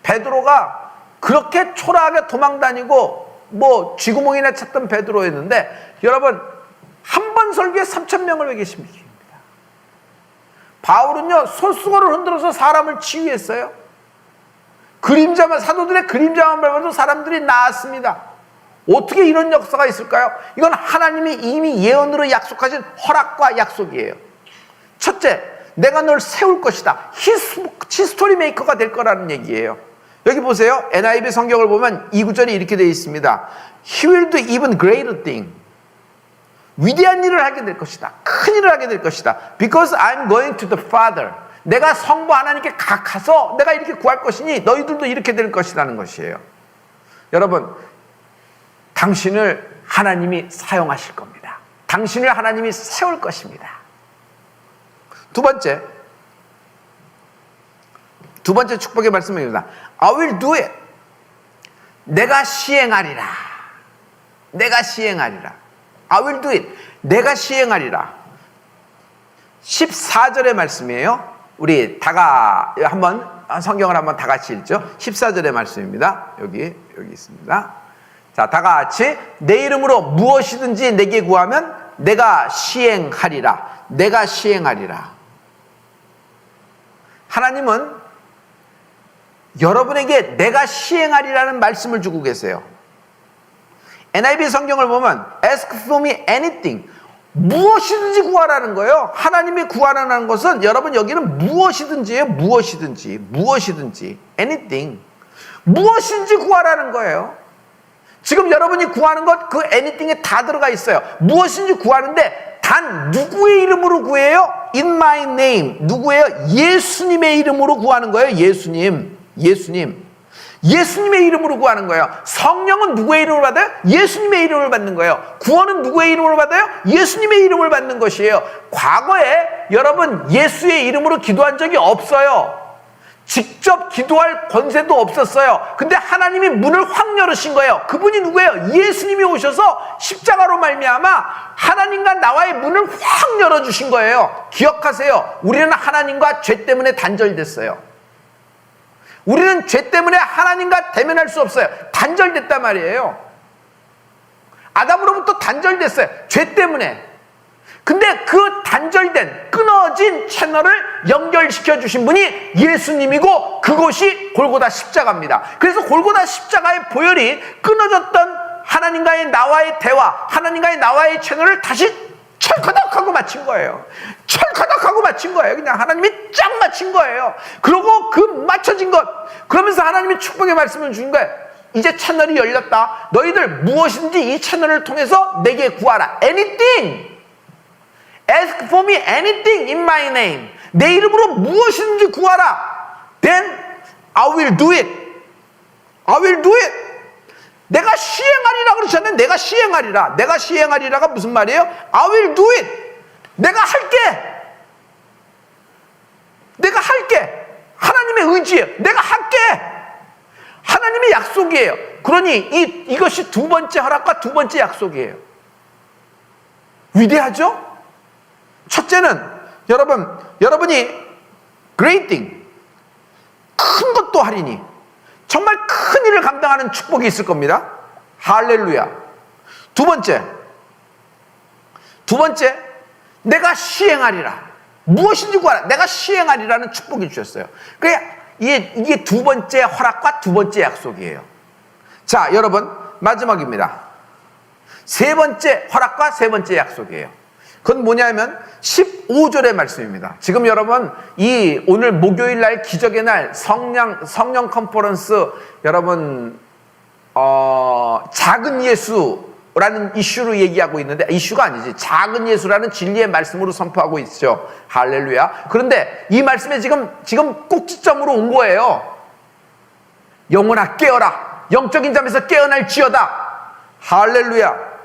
베드로가 그렇게 초라하게 도망다니고 쥐구멍이나 찾던 베드로였는데, 여러분, 한 번 설교에 3,000명을 회개시킵니다. 바울은요, 손수건을 흔들어서 사람을 치유했어요. 사도들의 그림자만 밟아도 사람들이 나았습니다. 어떻게 이런 역사가 있을까요? 이건 하나님이 이미 예언으로 약속하신 허락과 약속이에요. 첫째, 내가 널 세울 것이다. 히스토리 메이커가 될 거라는 얘기예요. 여기 보세요. NIV 성경을 보면 이 구절이 이렇게 되어 있습니다. He will do even greater thing. 위대한 일을 하게 될 것이다. 큰 일을 하게 될 것이다. Because I'm going to the Father. 내가 성부 하나님께 가서 내가 이렇게 구할 것이니 너희들도 이렇게 될 것이라는 것이에요. 여러분, 당신을 하나님이 사용하실 겁니다. 당신을 하나님이 세울 것입니다. 두 번째 축복의 말씀입니다. I will do it. 내가 시행하리라. 내가 시행하리라. I will do it. 내가 시행하리라. 14절의 말씀이에요. 우리 성경을 한번 다 같이 읽죠. 14절의 말씀입니다. 여기 있습니다. 자, 다 같이. 내 이름으로 무엇이든지 내게 구하면 내가 시행하리라. 내가 시행하리라. 하나님은 여러분에게 내가 시행하리라는 말씀을 주고 계세요. NIV 성경을 보면 Ask for me anything. 무엇이든지 구하라는 거예요. 하나님이 구하라는 것은, 여러분, 여기는 무엇이든지예요. 무엇이든지 anything. 무엇인지 구하라는 거예요. 지금 여러분이 구하는 것, 그 anything에 다 들어가 있어요. 무엇인지 구하는데 단 누구의 이름으로 구해요? In my name. 누구예요? 예수님의 이름으로 구하는 거예요. 예수님의 이름으로 구하는 거예요. 성령은 누구의 이름을 받아요? 예수님의 이름을 받는 거예요. 구원은 누구의 이름으로 받아요? 예수님의 이름을 받는 것이에요. 과거에 여러분 예수의 이름으로 기도한 적이 없어요. 직접 기도할 권세도 없었어요. 근데 하나님이 문을 확 열으신 거예요. 그분이 누구예요? 예수님이 오셔서 십자가로 말미암아 하나님과 나와의 문을 확 열어주신 거예요. 기억하세요. 우리는 하나님과 죄 때문에 단절됐어요. 우리는 죄 때문에 하나님과 대면할 수 없어요. 단절됐단 말이에요. 아담으로부터 단절됐어요. 죄 때문에. 근데 그 단절된, 끊어진 채널을 연결시켜 주신 분이 예수님이고, 그곳이 골고다 십자가입니다. 그래서 골고다 십자가의 보혈이 끊어졌던 하나님과의 나와의 대화, 하나님과의 나와의 채널을 다시 철커덕하고 맞춘 거예요. 그냥 하나님이 쫙 맞춘 거예요. 그리고 그 맞춰진 것, 그러면서 하나님이 축복의 말씀을 주신 거예요. 이제 채널이 열렸다. 너희들 무엇인지 이 채널을 통해서 내게 구하라. Anything. Ask for me anything in my name. 내 이름으로 무엇인지 구하라. Then I will do it. 내가 시행하리라 그러셨는데, 내가 시행하리라. 내가 시행하리라가 무슨 말이에요? I will do it. 내가 할게. 하나님의 의지예요. 내가 할게. 하나님의 약속이에요. 그러니 이것이 두 번째 허락과 두 번째 약속이에요. 위대하죠? 첫째는 여러분이 great thing. 큰 것도 하리니. 정말 큰 일을 감당하는 축복이 있을 겁니다. 할렐루야. 두 번째, 내가 시행하리라. 무엇인지 구하라. 내가 시행하리라는 축복이 주셨어요. 그러니까 이게 두 번째 허락과 두 번째 약속이에요. 자, 여러분, 마지막입니다. 세 번째 허락과 세 번째 약속이에요. 그건 뭐냐면 15절의 말씀입니다. 지금 여러분, 이 오늘 목요일 날 기적의 날 성령 컨퍼런스, 여러분 작은 예수라는 이슈로 얘기하고 있는데, 이슈가 아니지, 작은 예수라는 진리의 말씀으로 선포하고 있죠. 할렐루야. 그런데 이 말씀에 지금 꼭지점으로 온 거예요. 영혼아 깨어라. 영적인 잠에서 깨어날지어다. 할렐루야.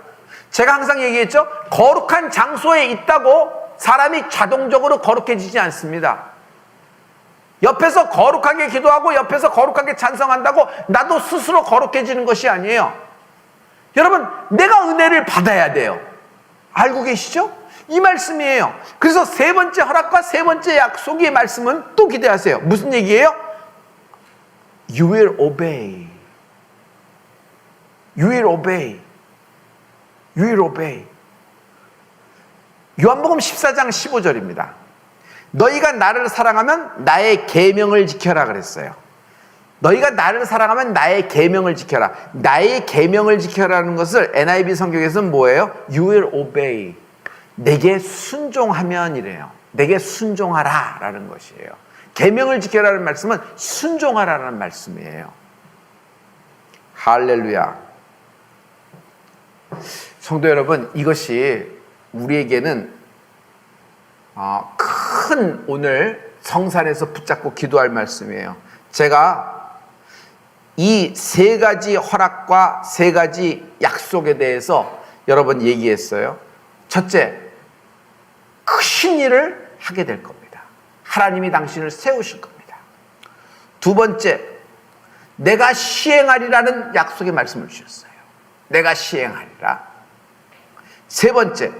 제가 항상 얘기했죠. 거룩한 장소에 있다고 사람이 자동적으로 거룩해지지 않습니다. 옆에서 거룩하게 기도하고 옆에서 거룩하게 찬성한다고 나도 스스로 거룩해지는 것이 아니에요. 여러분, 내가 은혜를 받아야 돼요. 알고 계시죠? 이 말씀이에요. 그래서 세 번째 허락과 세 번째 약속의 말씀은 또 기대하세요. 무슨 얘기예요? You will obey. You will obey. You will obey. 요한복음 14장 15절입니다. 너희가 나를 사랑하면 나의 계명을 지켜라 그랬어요. 너희가 나를 사랑하면 나의 계명을 지켜라. 나의 계명을 지켜라는 것을 NIV 성경에서는 뭐예요? You will obey. 내게 순종하면 이래요. 내게 순종하라 라는 것이에요. 계명을 지켜라는 말씀은 순종하라는 말씀이에요. 할렐루야. 성도 여러분, 이것이 우리에게는 큰 오늘 성산에서 붙잡고 기도할 말씀이에요. 제가 이 세 가지 허락과 세 가지 약속에 대해서 여러 번 얘기했어요. 첫째, 크신 일을 하게 될 겁니다. 하나님이 당신을 세우실 겁니다. 두 번째, 내가 시행하리라는 약속의 말씀을 주셨어요. 내가 시행하리라. 세 번째,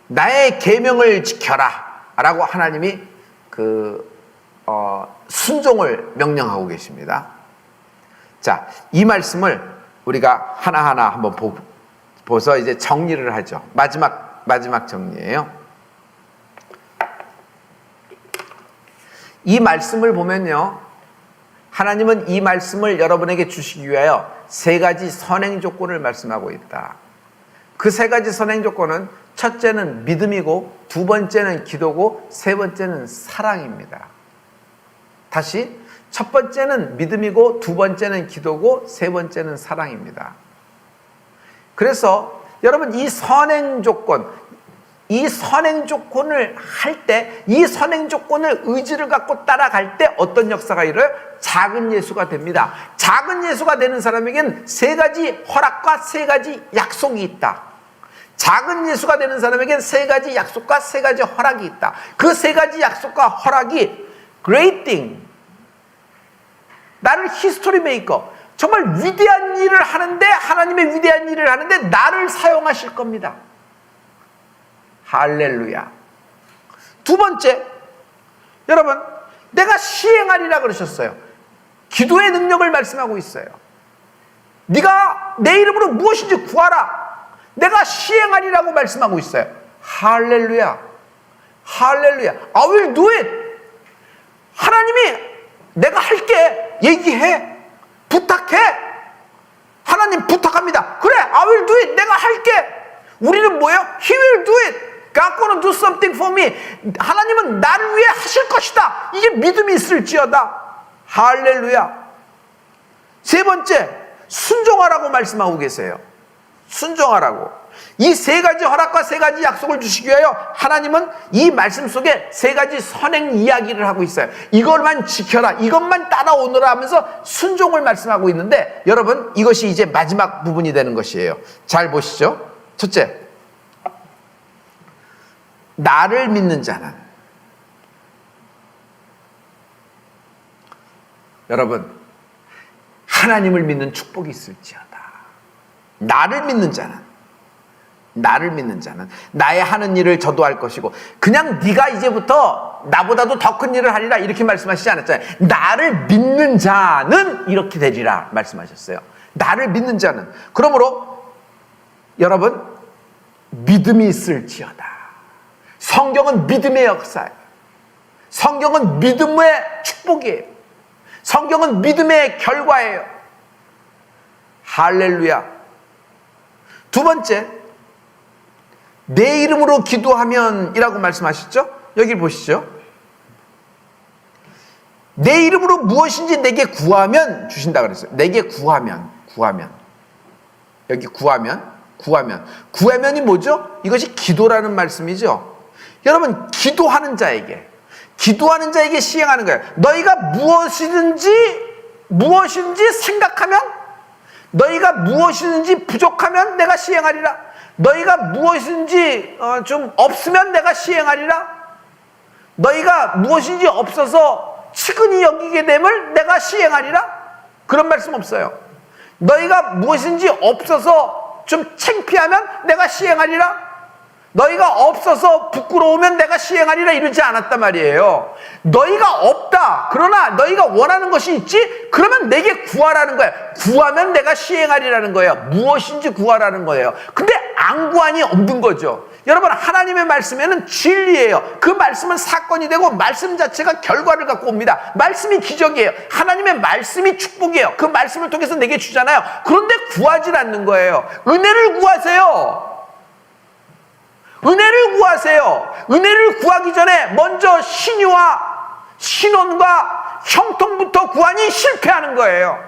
나의 계명을 지켜라 라고 하나님이 순종을 명령하고 계십니다. 자, 이 말씀을 우리가 하나하나 한번 보서 이제 정리를 하죠. 마지막 정리예요. 이 말씀을 보면요, 하나님은 이 말씀을 여러분에게 주시기 위하여 세 가지 선행 조건을 말씀하고 있다. 그 세 가지 선행 조건은 첫째는 믿음이고, 두 번째는 기도고, 세 번째는 사랑입니다. 다시, 첫 번째는 믿음이고, 두 번째는 기도고, 세 번째는 사랑입니다. 그래서 여러분, 이 선행 조건을 할 때, 이 선행 조건을 의지를 갖고 따라갈 때 어떤 역사가 일어나요? 작은 예수가 됩니다. 작은 예수가 되는 사람에겐 세 가지 허락과 세 가지 약속이 있다. 작은 예수가 되는 사람에겐 세 가지 약속과 세 가지 허락이 있다. 그 세 가지 약속과 허락이 great thing, 나를 히스토리 메이커, 정말 위대한 일을 하는데, 하나님의 위대한 일을 하는데 나를 사용하실 겁니다. 할렐루야. 두 번째, 여러분, 내가 시행하리라 그러셨어요. 기도의 능력을 말씀하고 있어요. 네가 내 이름으로 무엇인지 구하라. 내가 시행하리라고 말씀하고 있어요. 할렐루야. 할렐루야. I will do it. 하나님이 내가 할게. 얘기해. 부탁해. 하나님 부탁합니다. 그래, I will do it. 내가 할게. 우리는 뭐예요? He will do it. God gonna do something for me. 하나님은 나를 위해 하실 것이다. 이게 믿음이 있을지어다. 할렐루야. 세 번째, 순종하라고 말씀하고 계세요. 순종하라고. 이 세 가지 허락과 세 가지 약속을 주시기 위하여 하나님은 이 말씀 속에 세 가지 선행 이야기를 하고 있어요. 이것만 지켜라, 이것만 따라오너라 하면서 순종을 말씀하고 있는데, 여러분, 이것이 이제 마지막 부분이 되는 것이에요. 잘 보시죠. 첫째, 나를 믿는 자는, 여러분, 하나님을 믿는 축복이 있을지어다. 나를 믿는 자는 나를 믿는 자는 나의 하는 일을 저도 할 것이고, 그냥 네가 이제부터 나보다도 더 큰 일을 하리라 이렇게 말씀하시지 않았잖아요. 나를 믿는 자는 이렇게 되리라 말씀하셨어요. 나를 믿는 자는. 그러므로 여러분, 믿음이 있을지어다. 성경은 믿음의 역사예요. 성경은 믿음의 축복이에요. 성경은 믿음의 결과예요. 할렐루야. 두 번째, 내 이름으로 기도하면 이라고 말씀하셨죠? 여기 보시죠. 내 이름으로 무엇인지 내게 구하면 주신다 그랬어요. 내게 구하면. 여기 구하면이 뭐죠? 이것이 기도라는 말씀이죠. 여러분, 기도하는 자에게 시행하는 거예요. 너희가 무엇이든지 생각하면, 너희가 무엇이든지 부족하면 내가 시행하리라. 너희가 무엇이든지 좀 없으면 내가 시행하리라. 너희가 무엇인지 없어서 측은히 여기게 됨을 내가 시행하리라. 그런 말씀 없어요. 너희가 무엇인지 없어서 좀 창피하면 내가 시행하리라. 너희가 없어서 부끄러우면 내가 시행하리라 이러지 않았단 말이에요. 너희가 없다. 그러나 너희가 원하는 것이 있지? 그러면 내게 구하라는 거예요. 구하면 내가 시행하리라는 거예요. 무엇인지 구하라는 거예요. 근데 안 구하니 없는 거죠. 여러분, 하나님의 말씀에는 진리예요. 그 말씀은 사건이 되고 말씀 자체가 결과를 갖고 옵니다. 말씀이 기적이에요. 하나님의 말씀이 축복이에요. 그 말씀을 통해서 내게 주잖아요. 그런데 구하질 않는 거예요. 은혜를 구하세요. 은혜를 구하세요. 은혜를 구하기 전에 먼저 신유와 신원과 형통부터 구하니 실패하는 거예요.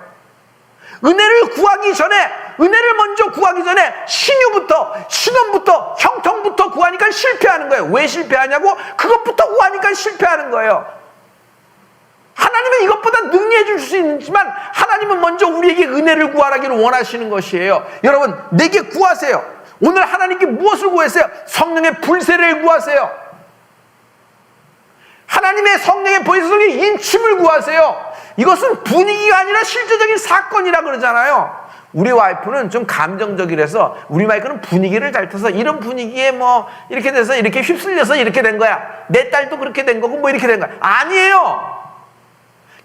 은혜를 먼저 구하기 전에 신유부터, 신원부터, 형통부터 구하니까 실패하는 거예요. 왜 실패하냐고? 그것부터 구하니까 실패하는 거예요. 하나님은 이것보다 능리해 줄 수 있지만 하나님은 먼저 우리에게 은혜를 구하라기를 원하시는 것이에요. 여러분, 내게 구하세요. 오늘 하나님께 무엇을 구했어요? 성령의 불세를 구하세요. 하나님의 성령의 보혜사 속에 인침을 구하세요. 이것은 분위기가 아니라 실제적인 사건이라 그러잖아요. 우리 와이프는 좀 감정적이라서, 우리 와이프는 분위기를 잘 타서 이런 분위기에 이렇게 돼서 이렇게 휩쓸려서 이렇게 된 거야. 내 딸도 그렇게 된 거고 이렇게 된 거야. 아니에요.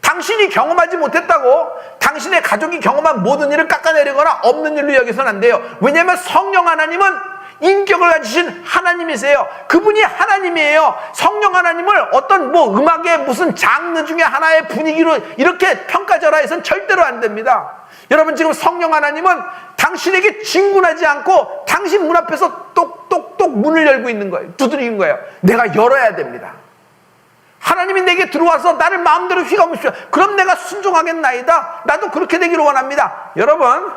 당신이 경험하지 못했다고 당신의 가족이 경험한 모든 일을 깎아내리거나 없는 일로 여기서는 안 돼요. 왜냐하면 성령 하나님은 인격을 가지신 하나님이세요. 그분이 하나님이에요. 성령 하나님을 어떤 음악의 무슨 장르 중에 하나의 분위기로 이렇게 평가절하해서는 절대로 안 됩니다. 여러분, 지금 성령 하나님은 당신에게 진군하지 않고 당신 문 앞에서 똑똑똑 문을 열고 있는 거예요. 두드리는 거예요. 내가 열어야 됩니다. 하나님이 내게 들어와서 나를 마음대로 휘감으시오. 그럼 내가 순종하겠나이다. 나도 그렇게 되기를 원합니다. 여러분,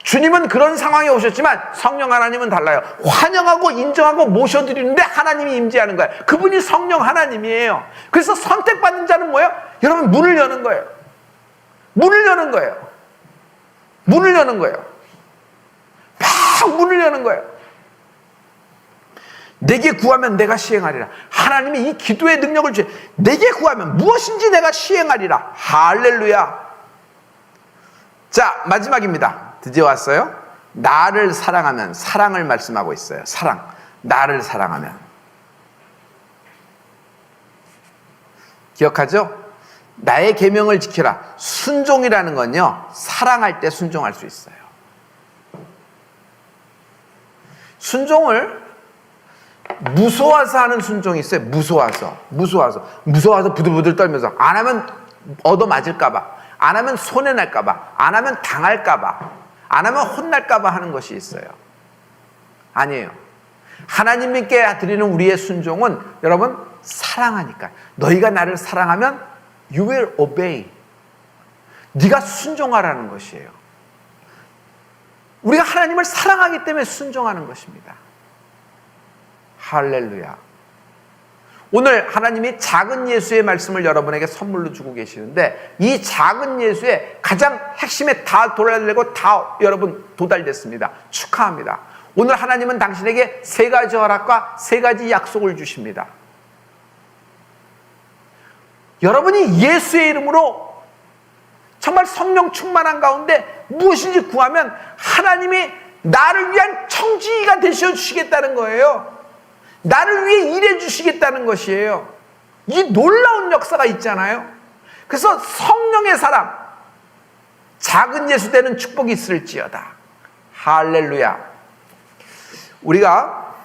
주님은 그런 상황에 오셨지만 성령 하나님은 달라요. 환영하고 인정하고 모셔드리는데 하나님이 임재하는 거예요. 그분이 성령 하나님이에요. 그래서 선택받는 자는 뭐예요? 여러분, 문을 여는 거예요. 문을 여는 거예요. 문을 여는 거예요. 막 문을 여는 거예요. 내게 구하면 내가 시행하리라. 하나님이 이 기도의 능력을 주세요. 내게 구하면 무엇인지 내가 시행하리라. 할렐루야. 자, 마지막입니다. 드디어 왔어요. 나를 사랑하면, 사랑을 말씀하고 있어요. 사랑. 나를 사랑하면. 기억하죠? 나의 계명을 지키라. 순종이라는 건요, 사랑할 때 순종할 수 있어요. 순종을 무서워서 하는 순종이 있어요. 무서워서 부들부들 떨면서 안 하면 얻어맞을까봐, 안 하면 손해날까봐, 안 하면 당할까봐, 안 하면 혼날까봐 하는 것이 있어요. 아니에요. 하나님께 드리는 우리의 순종은 여러분, 사랑하니까. 너희가 나를 사랑하면 you will obey. 네가 순종하라는 것이에요. 우리가 하나님을 사랑하기 때문에 순종하는 것입니다. 할렐루야. 오늘 하나님이 작은 예수의 말씀을 여러분에게 선물로 주고 계시는데, 이 작은 예수의 가장 핵심에 다 도달되고 다 여러분 도달됐습니다. 축하합니다. 오늘 하나님은 당신에게 3가지 허락과 3가지 약속을 주십니다. 여러분이 예수의 이름으로 정말 성령 충만한 가운데 무엇인지 구하면 하나님이 나를 위한 청지기가 되셔 주시겠다는 거예요. 나를 위해 일해 주시겠다는 것이에요. 이 놀라운 역사가 있잖아요. 그래서 성령의 사람, 작은 예수 되는 축복이 있을지어다. 할렐루야. 우리가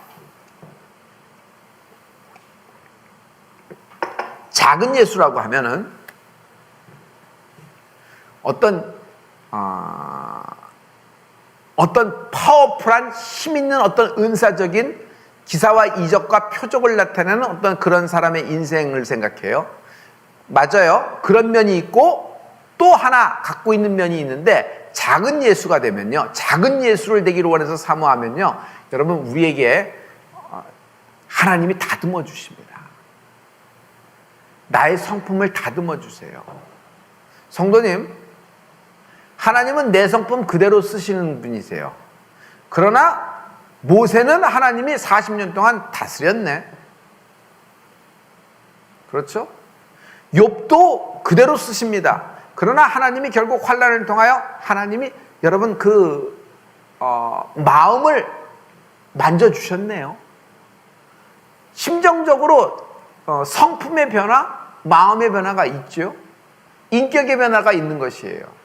작은 예수라고 하면은 어떤 파워풀한 힘 있는 어떤 은사적인 기사와 이적과 표적을 나타내는 어떤 그런 사람의 인생을 생각해요. 맞아요. 그런 면이 있고 또 하나 갖고 있는 면이 있는데, 작은 예수가 되면요, 작은 예수를 되기를 원해서 사모하면요, 여러분 우리에게 하나님이 다듬어 주십니다. 나의 성품을 다듬어 주세요. 성도님, 하나님은 내 성품 그대로 쓰시는 분이세요. 그러나 모세는 하나님이 40년 동안 다스렸네. 그렇죠? 욥도 그대로 쓰십니다. 그러나 하나님이 결국 환난을 통하여 하나님이 여러분 마음을 만져주셨네요. 심정적으로 성품의 변화, 마음의 변화가 있죠. 인격의 변화가 있는 것이에요.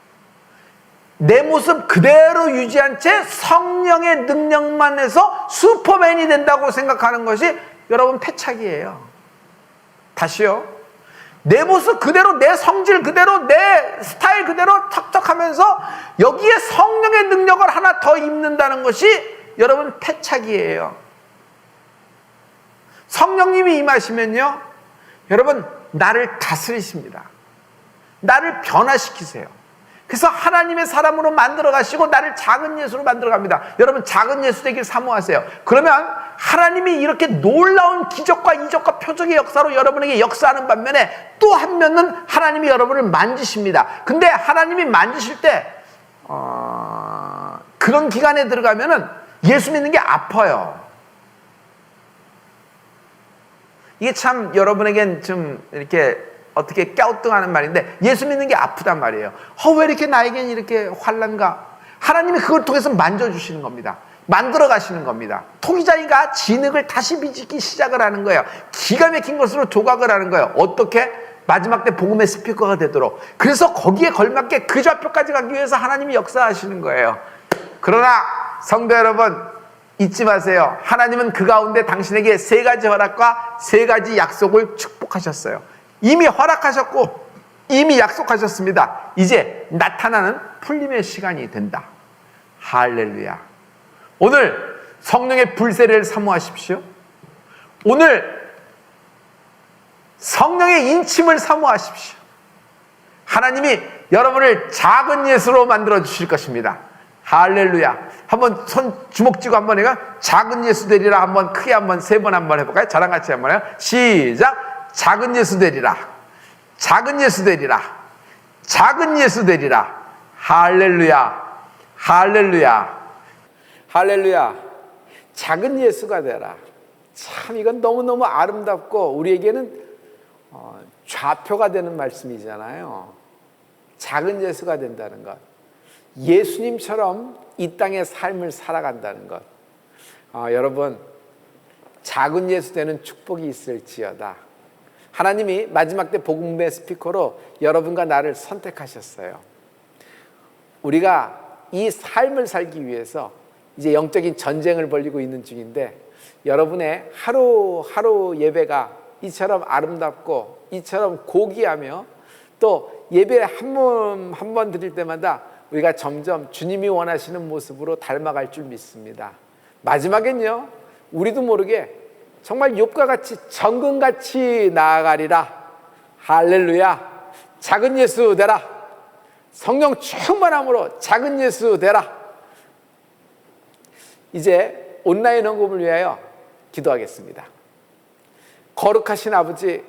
내 모습 그대로 유지한 채 성령의 능력만 해서 슈퍼맨이 된다고 생각하는 것이 여러분 패착이에요. 다시요. 내 모습 그대로, 내 성질 그대로, 내 스타일 그대로 척척하면서 여기에 성령의 능력을 하나 더 입는다는 것이 여러분 패착이에요. 성령님이 임하시면요, 여러분 나를 다스리십니다. 나를 변화시키세요. 그래서 하나님의 사람으로 만들어 가시고 나를 작은 예수로 만들어 갑니다. 여러분 작은 예수 되길 사모하세요. 그러면 하나님이 이렇게 놀라운 기적과 이적과 표적의 역사로 여러분에게 역사하는 반면에 또 한 면은 하나님이 여러분을 만지십니다. 근데 하나님이 만지실 때 그런 기간에 들어가면은 예수 믿는 게 아파요. 이게 참 여러분에겐 좀 이렇게 어떻게 갸우뚱하는 말인데, 예수 믿는 게 아프단 말이에요. 왜 이렇게 나에겐 이렇게 환난가? 하나님이 그걸 통해서 만져주시는 겁니다. 만들어 가시는 겁니다. 토기장이가 진흙을 다시 빚기 시작을 하는 거예요. 기가 막힌 것으로 조각을 하는 거예요. 어떻게? 마지막 때 복음의 스피커가 되도록. 그래서 거기에 걸맞게 그 좌표까지 가기 위해서 하나님이 역사하시는 거예요. 그러나 성도 여러분, 잊지 마세요. 하나님은 그 가운데 당신에게 3가지 허락과 3가지 약속을 축복하셨어요. 이미 허락하셨고 이미 약속하셨습니다. 이제 나타나는 풀림의 시간이 된다. 할렐루야. 오늘 성령의 불세례를 사모하십시오. 오늘 성령의 인침을 사모하십시오. 하나님이 여러분을 작은 예수로 만들어 주실 것입니다. 할렐루야. 한번 손 주먹 쥐고 한번 해가 작은 예수 되리라 한번 크게 한번 3번 한번 해볼까요? 저랑 같이 한번 해요. 시작. 작은 예수 되리라. 작은 예수 되리라. 작은 예수 되리라. 할렐루야. 할렐루야. 할렐루야. 작은 예수가 되라. 참 이건 너무너무 아름답고 우리에게는 좌표가 되는 말씀이잖아요. 작은 예수가 된다는 것. 예수님처럼 이 땅의 삶을 살아간다는 것. 여러분, 작은 예수 되는 축복이 있을지어다. 하나님이 마지막 때 복음의 스피커로 여러분과 나를 선택하셨어요. 우리가 이 삶을 살기 위해서 이제 영적인 전쟁을 벌이고 있는 중인데, 여러분의 하루하루 예배가 이처럼 아름답고 이처럼 고귀하며 또 예배 한 번 드릴 때마다 우리가 점점 주님이 원하시는 모습으로 닮아갈 줄 믿습니다. 마지막엔요, 우리도 모르게 정말 욥과 같이 정금같이 나아가리라. 할렐루야. 작은 예수 되라. 성령 충만함으로 작은 예수 되라. 이제 온라인 헌금을 위하여 기도하겠습니다. 거룩하신 아버지,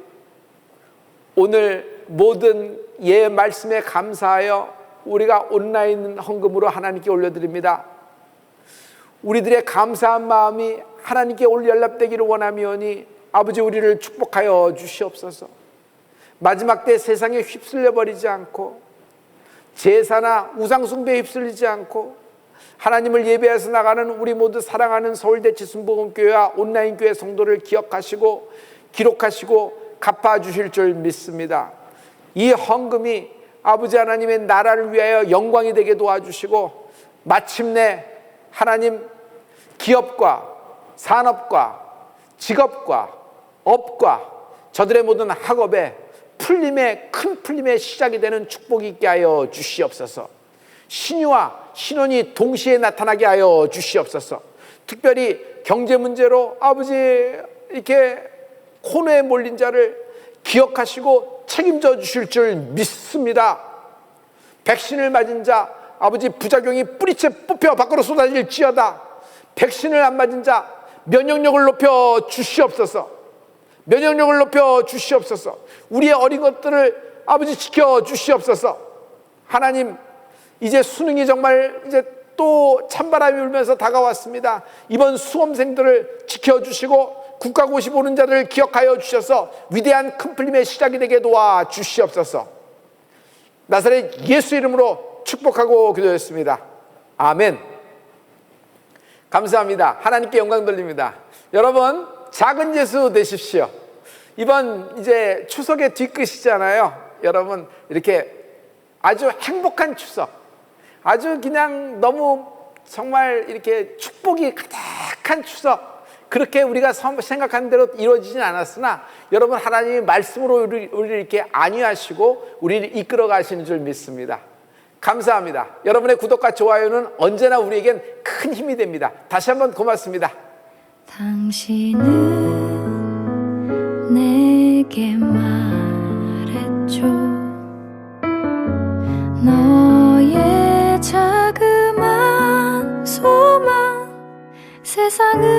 오늘 모든 예 말씀에 감사하여 우리가 온라인 헌금으로 하나님께 올려드립니다. 우리들의 감사한 마음이 하나님께 올 연락되기를 원하며니 아버지 우리를 축복하여 주시옵소서. 마지막 때 세상에 휩쓸려 버리지 않고 제사나 우상숭배에 휩쓸리지 않고 하나님을 예배해서 나가는 우리 모두 사랑하는 서울대치순복음교회와 온라인교회 성도를 기억하시고 기록하시고 갚아주실 줄 믿습니다. 이 헌금이 아버지 하나님의 나라를 위하여 영광이 되게 도와주시고 마침내 하나님 기업과 산업과 직업과 업과 저들의 모든 학업에 풀림의 큰 풀림의 시작이 되는 축복이 있게 하여 주시옵소서. 신유와 신혼이 동시에 나타나게 하여 주시옵소서. 특별히 경제 문제로 아버지 이렇게 코너에 몰린 자를 기억하시고 책임져 주실 줄 믿습니다. 백신을 맞은 자 아버지 부작용이 뿌리채 뽑혀 밖으로 쏟아질지어다. 백신을 안 맞은 자 면역력을 높여 주시옵소서. 면역력을 높여 주시옵소서. 우리의 어린 것들을 아버지 지켜 주시옵소서. 하나님, 이제 수능이 정말 이제 또 찬바람이 불면서 다가왔습니다. 이번 수험생들을 지켜주시고 국가고시 보는 자들을 기억하여 주셔서 위대한 큰 풀림의 시작이 되게 도와 주시옵소서. 나사렛 예수 이름으로 축복하고 기도했습니다. 아멘. 감사합니다. 하나님께 영광 돌립니다. 여러분, 작은 예수 되십시오. 이번 이제 추석의 뒤끝이잖아요. 여러분, 이렇게 아주 행복한 추석, 아주 그냥 너무 정말 이렇게 축복이 가득한 추석, 그렇게 우리가 생각한 대로 이루어지진 않았으나 여러분, 하나님이 말씀으로 우리를 이렇게 안위하시고 우리를 이끌어 가시는 줄 믿습니다. 감사합니다. 여러분의 구독과 좋아요는 언제나 우리에겐 큰 힘이 됩니다. 다시 한번 고맙습니다. 당신은 내게 말했죠. 너의 자그마한 소망 세상을